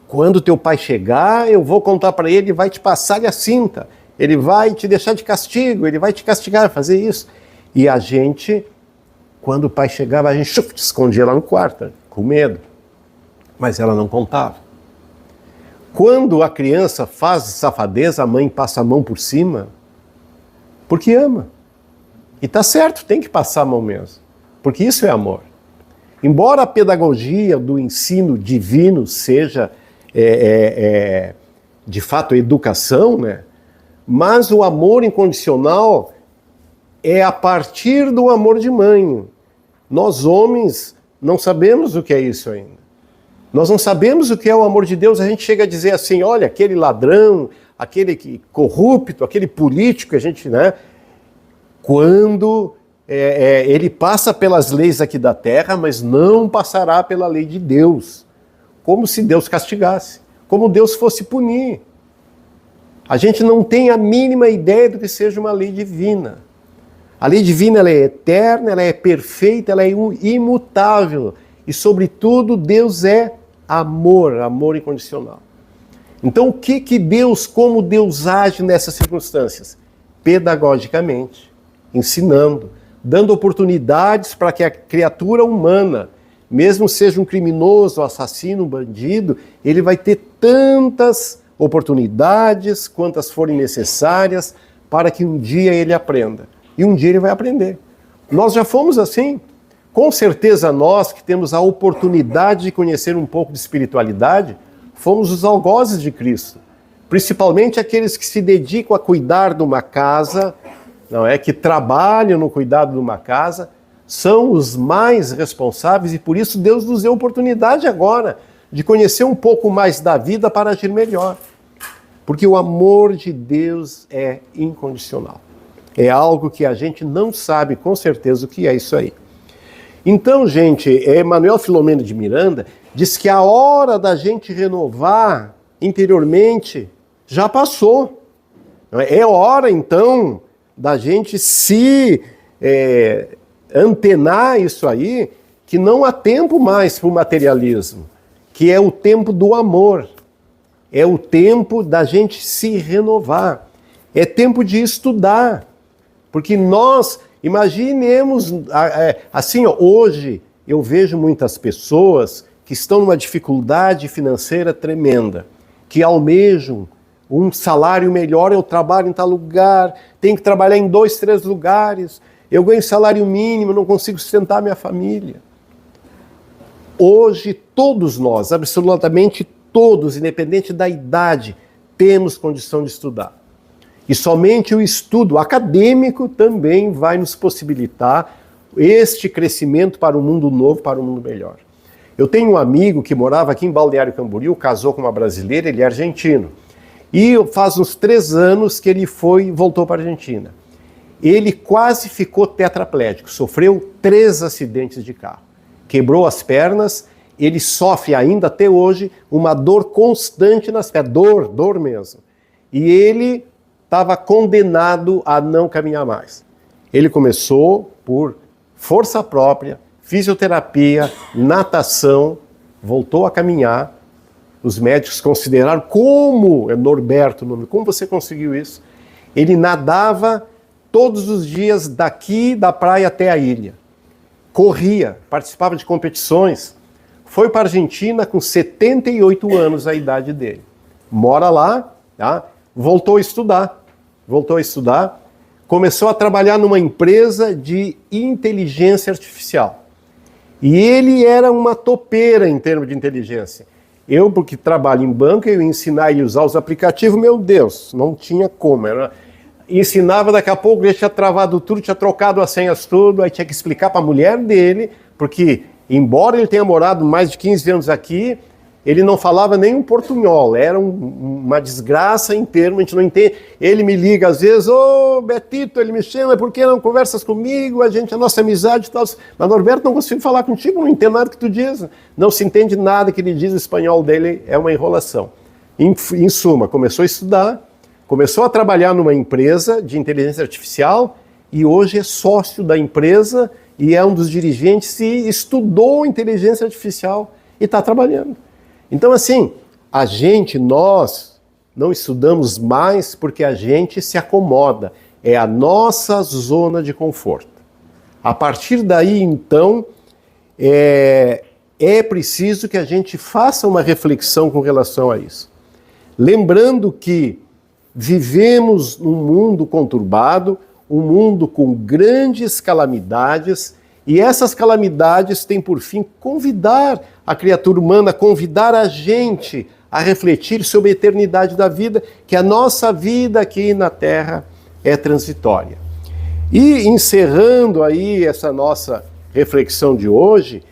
quando teu pai chegar, eu vou contar para ele, vai te passar a cinta, ele vai te deixar de castigo, ele vai te castigar, fazer isso. E a gente, quando o pai chegava, a gente escondia lá no quarto, com medo. Mas ela não contava. Quando a criança faz safadeza, a mãe passa a mão por cima, porque ama. E tá certo, tem que passar a mão mesmo, porque isso é amor. Embora a pedagogia do ensino divino seja, de fato, educação, né? Mas o amor incondicional é a partir do amor de mãe. Nós, homens, não sabemos o que é isso ainda. Nós não sabemos o que é o amor de Deus, a gente chega a dizer assim, olha, aquele ladrão, aquele corrupto, aquele político, a gente, né? Quando ele passa pelas leis aqui da terra, mas não passará pela lei de Deus. Como se Deus castigasse, como Deus fosse punir. A gente não tem a mínima ideia do que seja uma lei divina. A lei divina, ela é eterna, ela é perfeita, ela é imutável. E, sobretudo, Deus é amor, amor incondicional. Então, o que Deus, como Deus age nessas circunstâncias? Pedagogicamente, ensinando, dando oportunidades para que a criatura humana, mesmo seja um criminoso, um assassino, um bandido, ele vai ter tantas oportunidades quantas forem necessárias para que um dia ele aprenda. E um dia ele vai aprender. Nós já fomos assim. Com certeza nós que temos a oportunidade de conhecer um pouco de espiritualidade, fomos os algozes de Cristo. Principalmente aqueles que se dedicam a cuidar de uma casa, não é, que trabalham no cuidado de uma casa, são os mais responsáveis e por isso Deus nos deu a oportunidade agora de conhecer um pouco mais da vida para agir melhor. Porque o amor de Deus é incondicional. É algo que a gente não sabe com certeza o que é isso aí. Então, gente, Manuel Filomeno de Miranda diz que a hora da gente renovar interiormente já passou. É hora, então, da gente se antenar isso aí, que não há tempo mais para o materialismo, que é o tempo do amor. É o tempo da gente se renovar. É tempo de estudar. Porque nós, imaginemos, assim, hoje eu vejo muitas pessoas que estão numa dificuldade financeira tremenda, que almejam um salário melhor, eu trabalho em tal lugar, tenho que trabalhar em 2, 3 lugares, eu ganho salário mínimo, não consigo sustentar minha família. Hoje, todos nós, absolutamente todos, independente da idade, temos condição de estudar. E somente o estudo acadêmico também vai nos possibilitar este crescimento para um mundo novo, para um mundo melhor. Eu tenho um amigo que morava aqui em Balneário Camboriú, casou com uma brasileira, ele é argentino. E faz uns 3 anos que ele voltou para a Argentina. Ele quase ficou tetraplégico, sofreu 3 acidentes de carro. Quebrou as pernas, ele sofre ainda até hoje uma dor constante nas pernas, dor mesmo. E ele estava condenado a não caminhar mais. Ele começou por força própria, fisioterapia, natação, voltou a caminhar. Os médicos consideraram como, é Norberto o nome, como você conseguiu isso? Ele nadava todos os dias daqui da praia até a ilha. Corria, participava de competições. Foi para a Argentina com 78 anos a idade dele. Mora lá, tá? Voltou a estudar, começou a trabalhar numa empresa de inteligência artificial. E ele era uma topeira em termos de inteligência. Eu, porque trabalho em banco, eu ia ensinar ele a usar os aplicativos, meu Deus, não tinha como. Ensinava, daqui a pouco ele tinha travado tudo, tinha trocado as senhas tudo, aí tinha que explicar para a mulher dele, porque embora ele tenha morado mais de 15 anos aqui, ele não falava nem um portunhol, era uma desgraça em termos, a gente não entende. Ele me liga às vezes, ô Betito, ele me chama, por que não conversas comigo, a nossa amizade e tal. Mas Norberto, não consigo falar contigo, não entendo nada que tu diz. Não se entende nada que ele diz, o espanhol dele é uma enrolação. Em suma, começou a estudar, começou a trabalhar numa empresa de inteligência artificial e hoje é sócio da empresa e é um dos dirigentes e estudou inteligência artificial e está trabalhando. Então, assim, nós não estudamos mais porque a gente se acomoda. É a nossa zona de conforto. A partir daí, então, é preciso que a gente faça uma reflexão com relação a isso. Lembrando que vivemos num mundo conturbado, um mundo com grandes calamidades, e essas calamidades têm por fim convidar a criatura humana, convidar a gente a refletir sobre a eternidade da vida, que a nossa vida aqui na Terra é transitória. E encerrando aí essa nossa reflexão de hoje,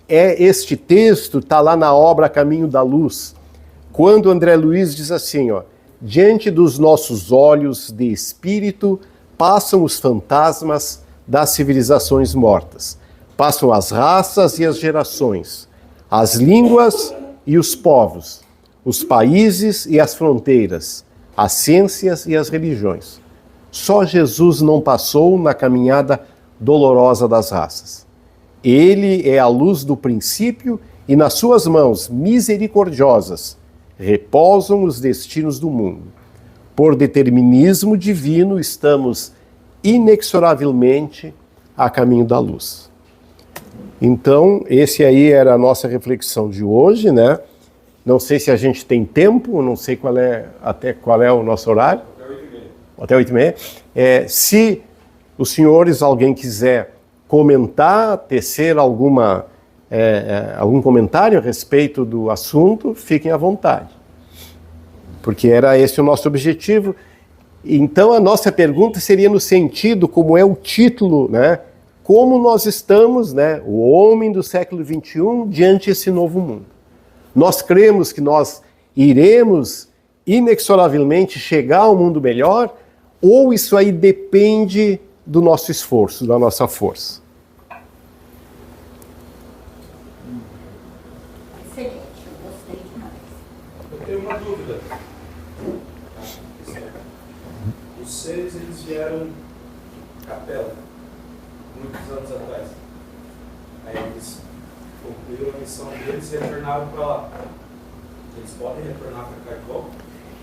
este texto está lá na obra Caminho da Luz, quando André Luiz diz assim, ó, diante dos nossos olhos de espírito passam os fantasmas das civilizações mortas. Passam as raças e as gerações, as línguas e os povos, os países e as fronteiras, as ciências e as religiões. Só Jesus não passou na caminhada dolorosa das raças. Ele é a luz do princípio e nas suas mãos misericordiosas repousam os destinos do mundo. Por determinismo divino, estamos inexoravelmente a caminho da luz. Então, esse aí era a nossa reflexão de hoje, né? Não sei se a gente tem tempo, não sei até qual é o nosso horário. Até 8h30. Se os senhores, alguém quiser comentar, tecer algum comentário a respeito do assunto, fiquem à vontade. Porque era esse o nosso objetivo. Então, a nossa pergunta seria no sentido, como é o título, né? Como nós estamos, né, o homem do século XXI, diante desse novo mundo. Nós cremos que nós iremos inexoravelmente chegar ao mundo melhor, ou isso aí depende do nosso esforço, da nossa força? Excelente, eu gostei demais. Eu tenho uma dúvida. Os seres, eles vieram de Capela, muitos anos atrás. Aí eles concluíram a missão deles e retornaram para lá. Eles podem retornar para cá de volta?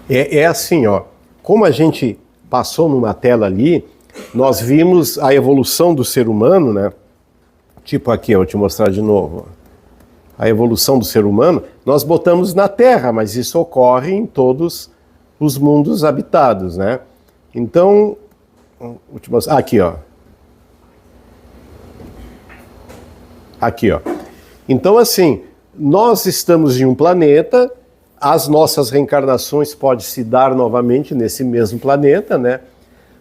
É assim, ó. Como a gente passou numa tela ali, nós vimos a evolução do ser humano, né? Tipo aqui, eu vou te mostrar de novo. A evolução do ser humano, nós botamos na Terra, mas isso ocorre em todos os mundos habitados, né? Então, vou te mostrar. Aqui, ó. Aqui, ó. Então, assim, nós estamos em um planeta, as nossas reencarnações podem se dar novamente nesse mesmo planeta, né?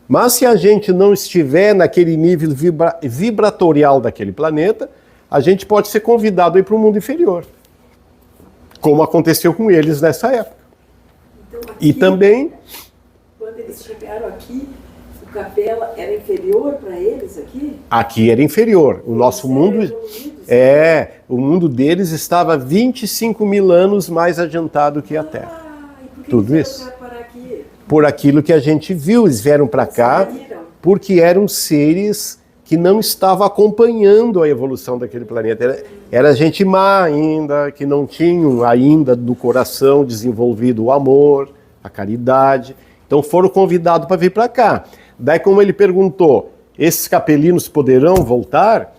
Mas se a gente não estiver naquele nível vibratorial daquele planeta, a gente pode ser convidado a ir para o mundo inferior, como aconteceu com eles nessa época. Então, aqui, e também... Quando eles chegaram aqui, o Capela era inferior para eles aqui? Aqui era inferior. O nosso mundo... o mundo deles estava 25 mil anos mais adiantado que a Terra. E por que Tudo eles isso. vieram parar aqui? Por aquilo que a gente viu, eles vieram para cá porque eram seres que não estavam acompanhando a evolução daquele planeta. Era gente má ainda, que não tinham ainda do coração desenvolvido o amor, a caridade. Então foram convidados para vir para cá. Daí, como ele perguntou, esses capelinos poderão voltar?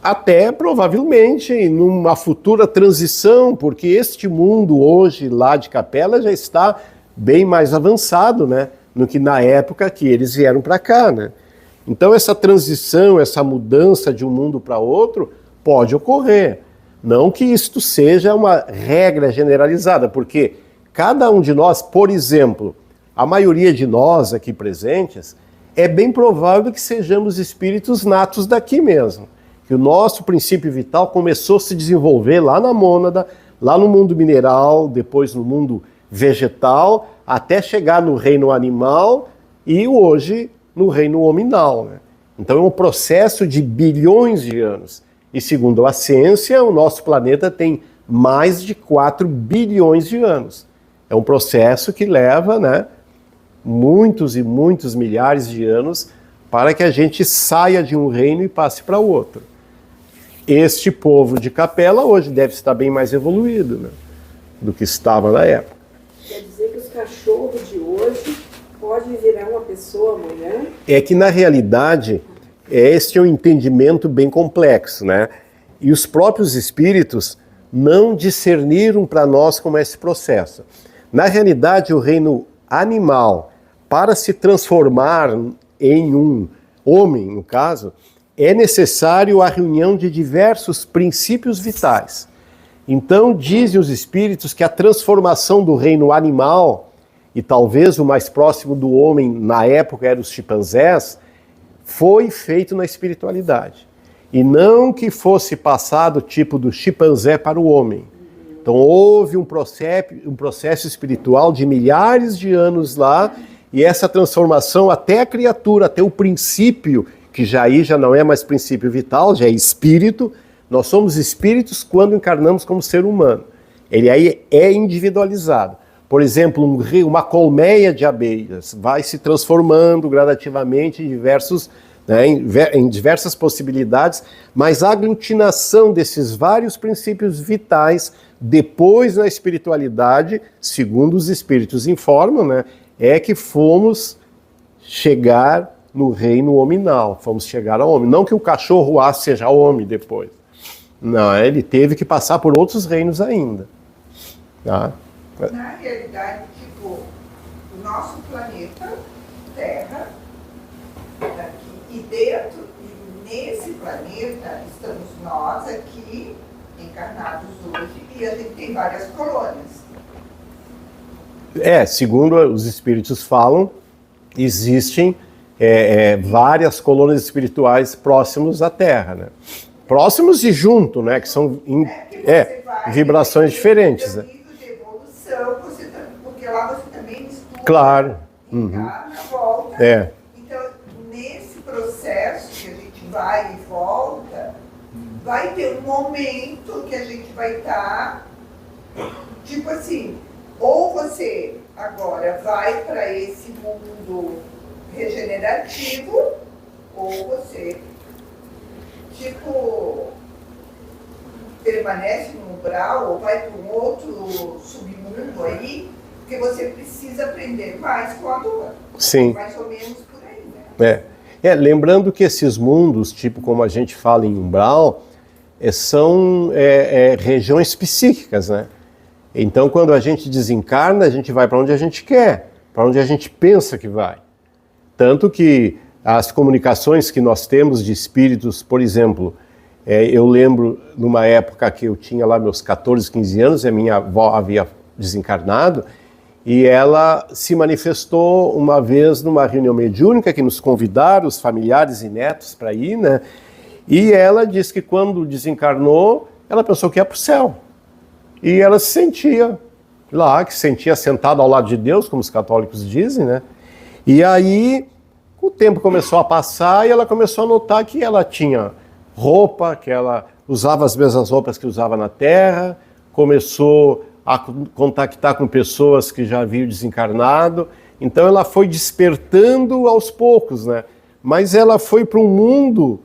Até provavelmente numa futura transição, porque este mundo hoje lá de Capela já está bem mais avançado, né, no que na época que eles vieram para cá, né? Então essa transição, essa mudança de um mundo para outro pode ocorrer. Não que isto seja uma regra generalizada, porque cada um de nós, por exemplo, a maioria de nós aqui presentes, é bem provável que sejamos espíritos natos daqui mesmo. Que o nosso princípio vital começou a se desenvolver lá na mônada, lá no mundo mineral, depois no mundo vegetal, até chegar no reino animal e hoje no reino hominal, né? Então é um processo de bilhões de anos. E segundo a ciência, o nosso planeta tem mais de 4 bilhões de anos. É um processo que leva, né, muitos e muitos milhares de anos para que a gente saia de um reino e passe para outro. Este povo de Capela hoje deve estar bem mais evoluído, né, do que estava na época. Quer dizer que os cachorros de hoje podem virar uma pessoa amanhã? É que, na realidade, este é um entendimento bem complexo, né? E os próprios espíritos não discerniram para nós como é esse processo. Na realidade, o reino animal, para se transformar em um homem, no caso, é necessário a reunião de diversos princípios vitais. Então, dizem os espíritos que a transformação do reino animal, e talvez o mais próximo do homem na época eram os chimpanzés, foi feito na espiritualidade. E não que fosse passado tipo do chimpanzé para o homem. Então houve um processo espiritual de milhares de anos lá, e essa transformação até a criatura, até o princípio, que já não é mais princípio vital, já é espírito. Nós somos espíritos quando encarnamos como ser humano. Ele aí é individualizado. Por exemplo, uma colmeia de abelhas vai se transformando gradativamente em diversas possibilidades, mas a aglutinação desses vários princípios vitais, depois na espiritualidade, segundo os espíritos informam, né, é que fomos chegar no reino hominal, fomos chegar ao homem. Não que o cachorro seja homem depois. Não, ele teve que passar por outros reinos ainda. Tá? Na realidade, tipo, o nosso planeta, Terra, aqui, e dentro, nesse planeta, estamos nós aqui, encarnados hoje, e a gente tem várias colônias. Segundo os espíritos falam, existem várias colônias espirituais próximos à Terra, né? Próximos e junto, né? Que são vibrações diferentes, né? Porque lá você também estuda, claro. Na volta. Então, nesse processo que a gente vai e volta, vai ter um momento que a gente vai estar, tipo assim, ou você agora vai para esse mundo regenerativo, ou você, tipo, permanece no umbral ou vai para um outro submundo aí, porque você precisa aprender mais com a dor. Sim. Mais ou menos por aí, né? Lembrando que esses mundos, tipo como a gente fala em umbral, são regiões psíquicas, né? Então, quando a gente desencarna, a gente vai para onde a gente quer, para onde a gente pensa que vai. Tanto que as comunicações que nós temos de espíritos, por exemplo, eu lembro numa época que eu tinha lá meus 14, 15 anos, e a minha avó havia desencarnado, e ela se manifestou uma vez numa reunião mediúnica que nos convidaram, os familiares e netos, para ir, né? E ela disse que quando desencarnou, ela pensou que ia para o céu. E ela se sentia lá, que se sentia sentada ao lado de Deus, como os católicos dizem, né? E aí o tempo começou a passar e ela começou a notar que ela tinha roupa, que ela usava as mesmas roupas que usava na Terra, começou a contactar com pessoas que já haviam desencarnado. Então ela foi despertando aos poucos, né? Mas ela foi para um mundo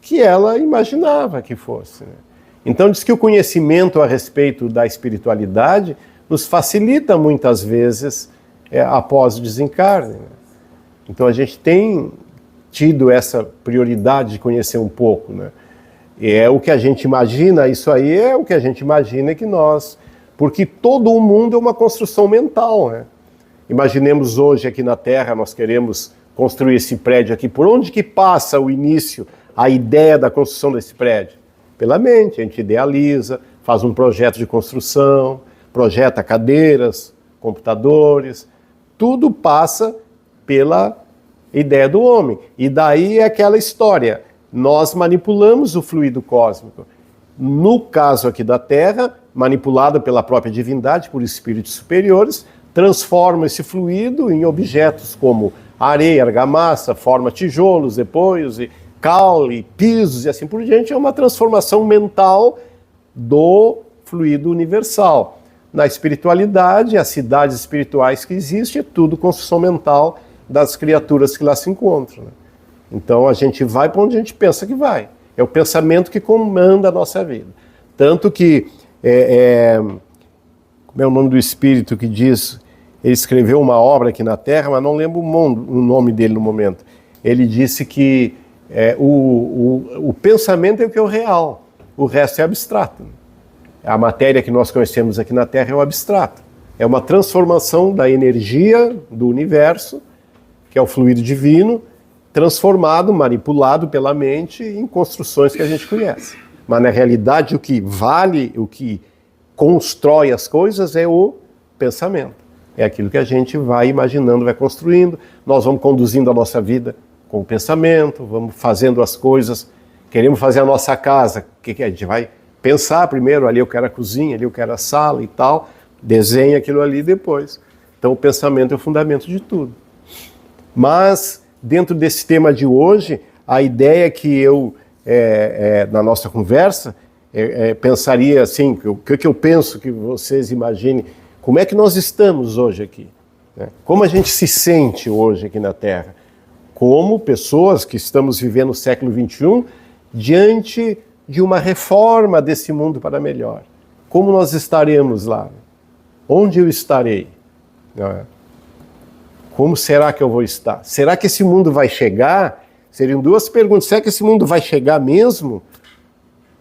que ela imaginava que fosse, né? Então diz que o conhecimento a respeito da espiritualidade nos facilita muitas vezes após o desencarne, né? Então a gente tem tido essa prioridade de conhecer um pouco, né? É o que a gente imagina, isso aí é o que a gente imagina que nós... Porque todo o mundo é uma construção mental, né? Imaginemos hoje aqui na Terra, nós queremos construir esse prédio aqui? Por onde que passa o início, a ideia da construção desse prédio? Pela mente, a gente idealiza, faz um projeto de construção, projeta cadeiras, computadores, tudo passa pela ideia do homem. E daí é aquela história, nós manipulamos o fluido cósmico. No caso aqui da Terra, manipulado pela própria divindade, por espíritos superiores, transforma esse fluido em objetos como areia, argamassa, forma tijolos, depois, caule, pisos e assim por diante. É uma transformação mental do fluido universal. Na espiritualidade, as cidades espirituais que existem, é tudo construção mental das criaturas que lá se encontram. Né? Então a gente vai para onde a gente pensa que vai. É o pensamento que comanda a nossa vida. Tanto que, como é o nome do espírito que diz, ele escreveu uma obra aqui na Terra, mas não lembro o nome dele no momento. Ele disse que o pensamento é o que é o real, o resto é abstrato. A matéria que nós conhecemos aqui na Terra é o abstrato. É uma transformação da energia do universo, que é o fluido divino, transformado, manipulado pela mente em construções que a gente conhece. Mas na realidade o que vale, o que constrói as coisas é o pensamento. É aquilo que a gente vai imaginando, vai construindo. Nós vamos conduzindo a nossa vida com o pensamento, vamos fazendo as coisas. Queremos fazer a nossa casa, o que a gente vai pensar primeiro? Ali eu quero a cozinha, ali eu quero a sala e tal. Desenha aquilo ali depois. Então o pensamento é o fundamento de tudo. Mas dentro desse tema de hoje, a ideia que eu, na nossa conversa, pensaria assim, o que eu penso que vocês imaginem, como é que nós estamos hoje aqui? Né? Como a gente se sente hoje aqui na Terra? Como pessoas que estamos vivendo o século XXI, diante de uma reforma desse mundo para melhor. Como nós estaremos lá? Onde eu estarei? Não é? Como será que eu vou estar? Será que esse mundo vai chegar? Seriam duas perguntas. Será que esse mundo vai chegar mesmo?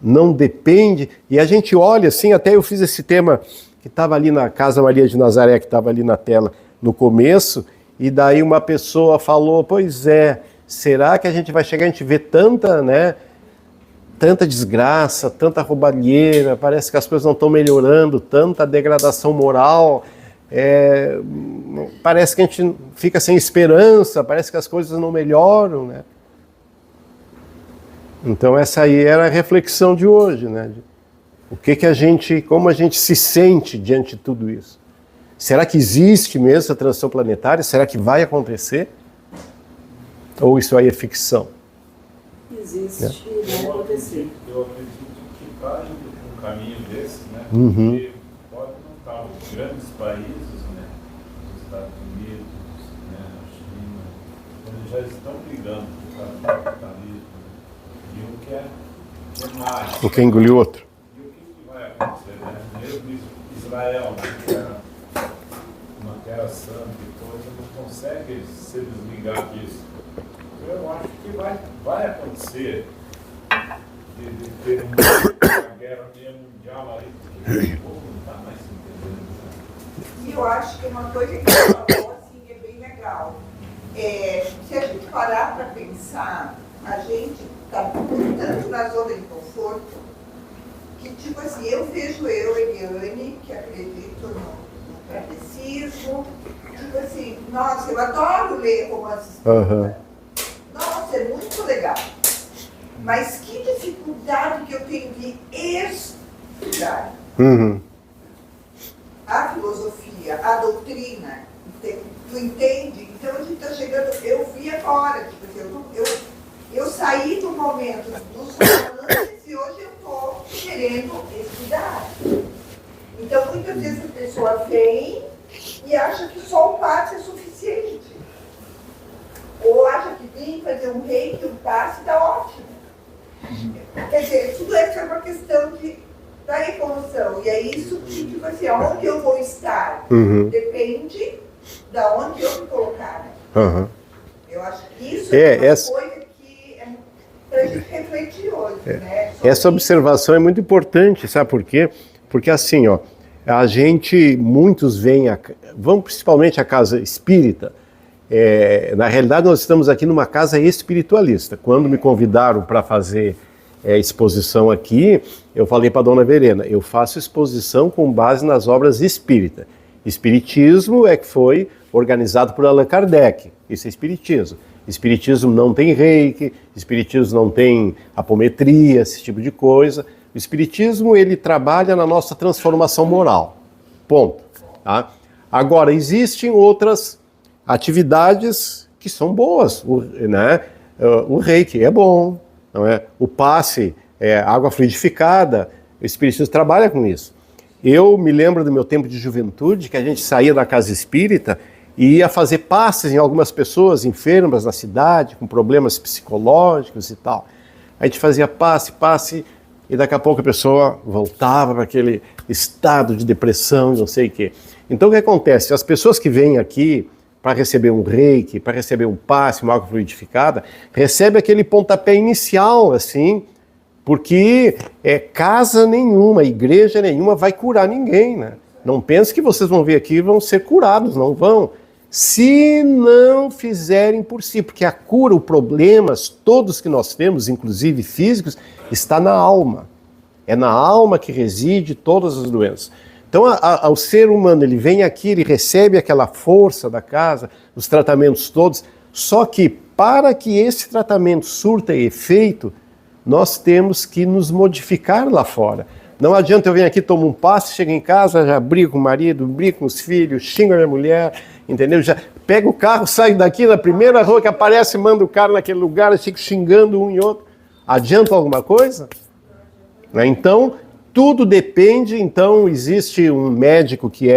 Não depende. E a gente olha assim, até eu fiz esse tema que estava ali na Casa Maria de Nazaré, que estava ali na tela no começo, e daí uma pessoa falou, pois é, será que a gente vai chegar, a gente vê tanta, né, tanta desgraça, tanta roubalheira, parece que as coisas não estão melhorando, tanta degradação moral, parece que a gente fica sem esperança, parece que as coisas não melhoram, né? Então essa aí era a reflexão de hoje, né? O que a gente, como a gente se sente diante de tudo isso? Será que existe mesmo essa transição planetária? Será que vai acontecer? Ou isso aí é ficção? Existe, vai acontecer. Eu acredito que para um caminho desses, né? Uhum. Porque pode não estar os grandes países, né? Os Estados Unidos, né? A China, eles já estão brigando com o capitalismo, né? E um quer mais. O que engoliu o outro? E o que vai acontecer, né? Mesmo Israel, né? Que era uma terra santa e coisa, não consegue se desligar disso. Eu acho que vai acontecer de ter uma guerra mundial aí, porque o povo não está mais se entendendo. E eu acho que uma coisa que você falou assim, é bem legal. Se a gente parar para pensar, a gente está tanto na zona de conforto, que tipo assim, eu vejo Eliane, que acredito no kardecismo, tipo assim, nossa, eu adoro ler romances. Uhum. Nossa, é muito legal. Mas que dificuldade que eu tenho de estudar. Uhum. A filosofia, a doutrina, tu entende? Então a gente está chegando, eu vi agora, tipo assim, eu saí do momento dos romances e hoje eu estou querendo estudar. Então muitas vezes a pessoa vem e acha que só um passe é suficiente. Ou acha que vem fazer um reiki, um passe, está ótimo. Quer dizer, tudo isso é uma questão da evolução. E é isso que, tipo assim, aonde eu vou estar depende da onde eu me colocar. Né? Uhum. Eu acho que isso é uma essa... coisa que é para a gente refletir hoje. Né? Essa observação é muito importante, sabe por quê? Porque assim, ó, a gente, muitos vão principalmente à casa espírita, Na realidade, nós estamos aqui numa casa espiritualista. Quando me convidaram para fazer exposição aqui, eu falei para a dona Verena, eu faço exposição com base nas obras espíritas. Espiritismo é que foi organizado por Allan Kardec, isso é espiritismo. Espiritismo não tem reiki, espiritismo não tem apometria, esse tipo de coisa. O espiritismo, ele trabalha na nossa transformação moral, ponto. Tá? Agora, existem outras atividades que são boas, né? O reiki é bom, não é? O passe, água fluidificada, o espiritismo trabalha com isso. Eu me lembro do meu tempo de juventude, que a gente saía da casa espírita e ia fazer passes em algumas pessoas enfermas na cidade, com problemas psicológicos e tal. A gente fazia passe, e daqui a pouco a pessoa voltava para aquele estado de depressão, não sei o quê. Então o que acontece? As pessoas que vêm aqui para receber um reiki, para receber um passe, uma água fluidificada, recebem aquele pontapé inicial, assim, porque casa nenhuma, igreja nenhuma vai curar ninguém, né? Não pense que vocês vão vir aqui e vão ser curados, não vão. Se não fizerem por si, porque a cura, os problemas, todos que nós temos, inclusive físicos, está na alma. É na alma que reside todas as doenças. Então, o ser humano, ele vem aqui, ele recebe aquela força da casa, os tratamentos todos, só que para que esse tratamento surta efeito, nós temos que nos modificar lá fora. Não adianta eu vir aqui, tomo um passe, chego em casa, já brigo com o marido, brigo com os filhos, xingo a minha mulher, entendeu? Já pego o carro, saio daqui, na primeira rua que aparece, mando o cara naquele lugar, eu fico xingando um e outro. Adianta alguma coisa? Então, tudo depende. Então, existe um médico que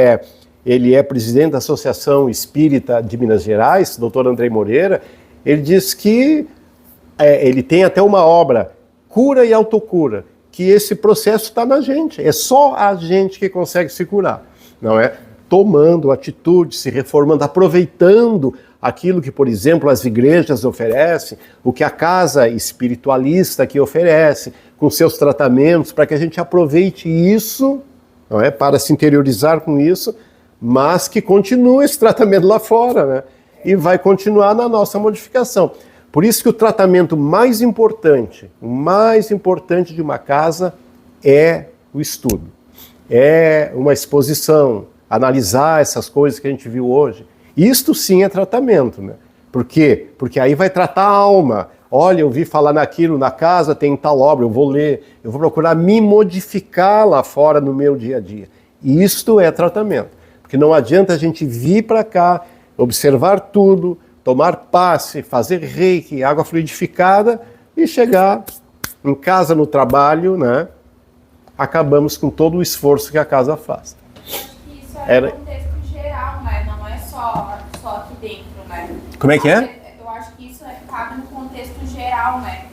ele é presidente da Associação Espírita de Minas Gerais, Dr. Andrei Moreira. Ele diz que ele tem até uma obra, Cura e Autocura, que esse processo está na gente. É só a gente que consegue se curar, não é? Tomando atitude, se reformando, aproveitando aquilo que, por exemplo, as igrejas oferecem, o que a casa espiritualista aqui oferece, com seus tratamentos, para que a gente aproveite isso, não é? Para se interiorizar com isso, mas que continue esse tratamento lá fora, né? E vai continuar na nossa modificação. Por isso que o tratamento mais importante de uma casa é o estudo, é uma exposição, analisar essas coisas que a gente viu hoje. Isto sim é tratamento, né? Por quê? Porque aí vai tratar a alma. Olha, eu vi falar naquilo, na casa tem tal obra, eu vou ler, eu vou procurar me modificar lá fora no meu dia a dia. E isto é tratamento. Porque não adianta a gente vir para cá, observar tudo, tomar passe, fazer reiki, água fluidificada e chegar em casa, no trabalho, né? Acabamos com todo o esforço que a casa faz. Acho que isso é no contexto geral, né? Não é só aqui dentro, né? Como é que é? Eu acho que isso cabe no contexto geral, né?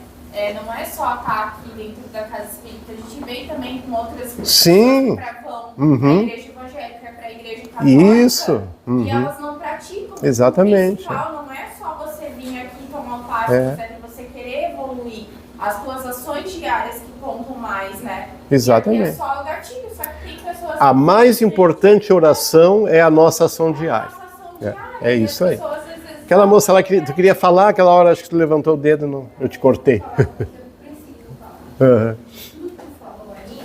Não é só estar aqui dentro da casa espírita, a gente vem também com outras pessoas que vão para a igreja evangélica, para a igreja católica. Isso. E elas não praticam. Exatamente. O principal não é só você vir aqui tomar um passe, etc. Você querer evoluir. As tuas ações diárias que contam mais, né? Exatamente. É só o gatilho, só que tem pessoas... A mais importante oração é a nossa ação diária. É isso aí. Aquela moça lá que tu queria falar, aquela hora acho que tu levantou o dedo, não, eu te cortei. Tudo que tu falou aí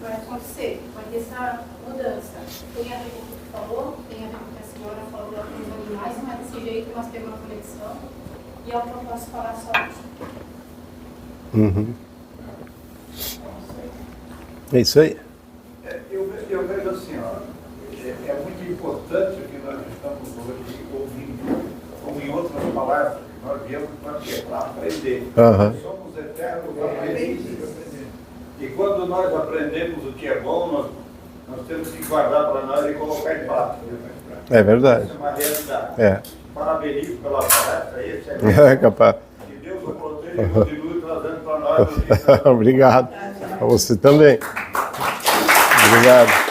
vai acontecer, vai ter essa mudança. Tem a ver com o que tu falou, tem a ver com o que a senhora falou da coisa animais, mas desse jeito nós temos uma conexão e é o que eu posso falar só hoje. É isso aí. Eu vejo assim, ó, é muito importante o que nós estamos hoje ouvindo, como em outras palavras, nós viemos para aprender. Somos eternos aprendizes. E quando nós aprendemos o que é bom, nós temos que guardar para nós e colocar em prática. É verdade. Isso é uma realidade. Parabenizo pela palestra aí. É capaz. Que Deus o proteja e continue trazendo para nós. Obrigado. A você também. Obrigado.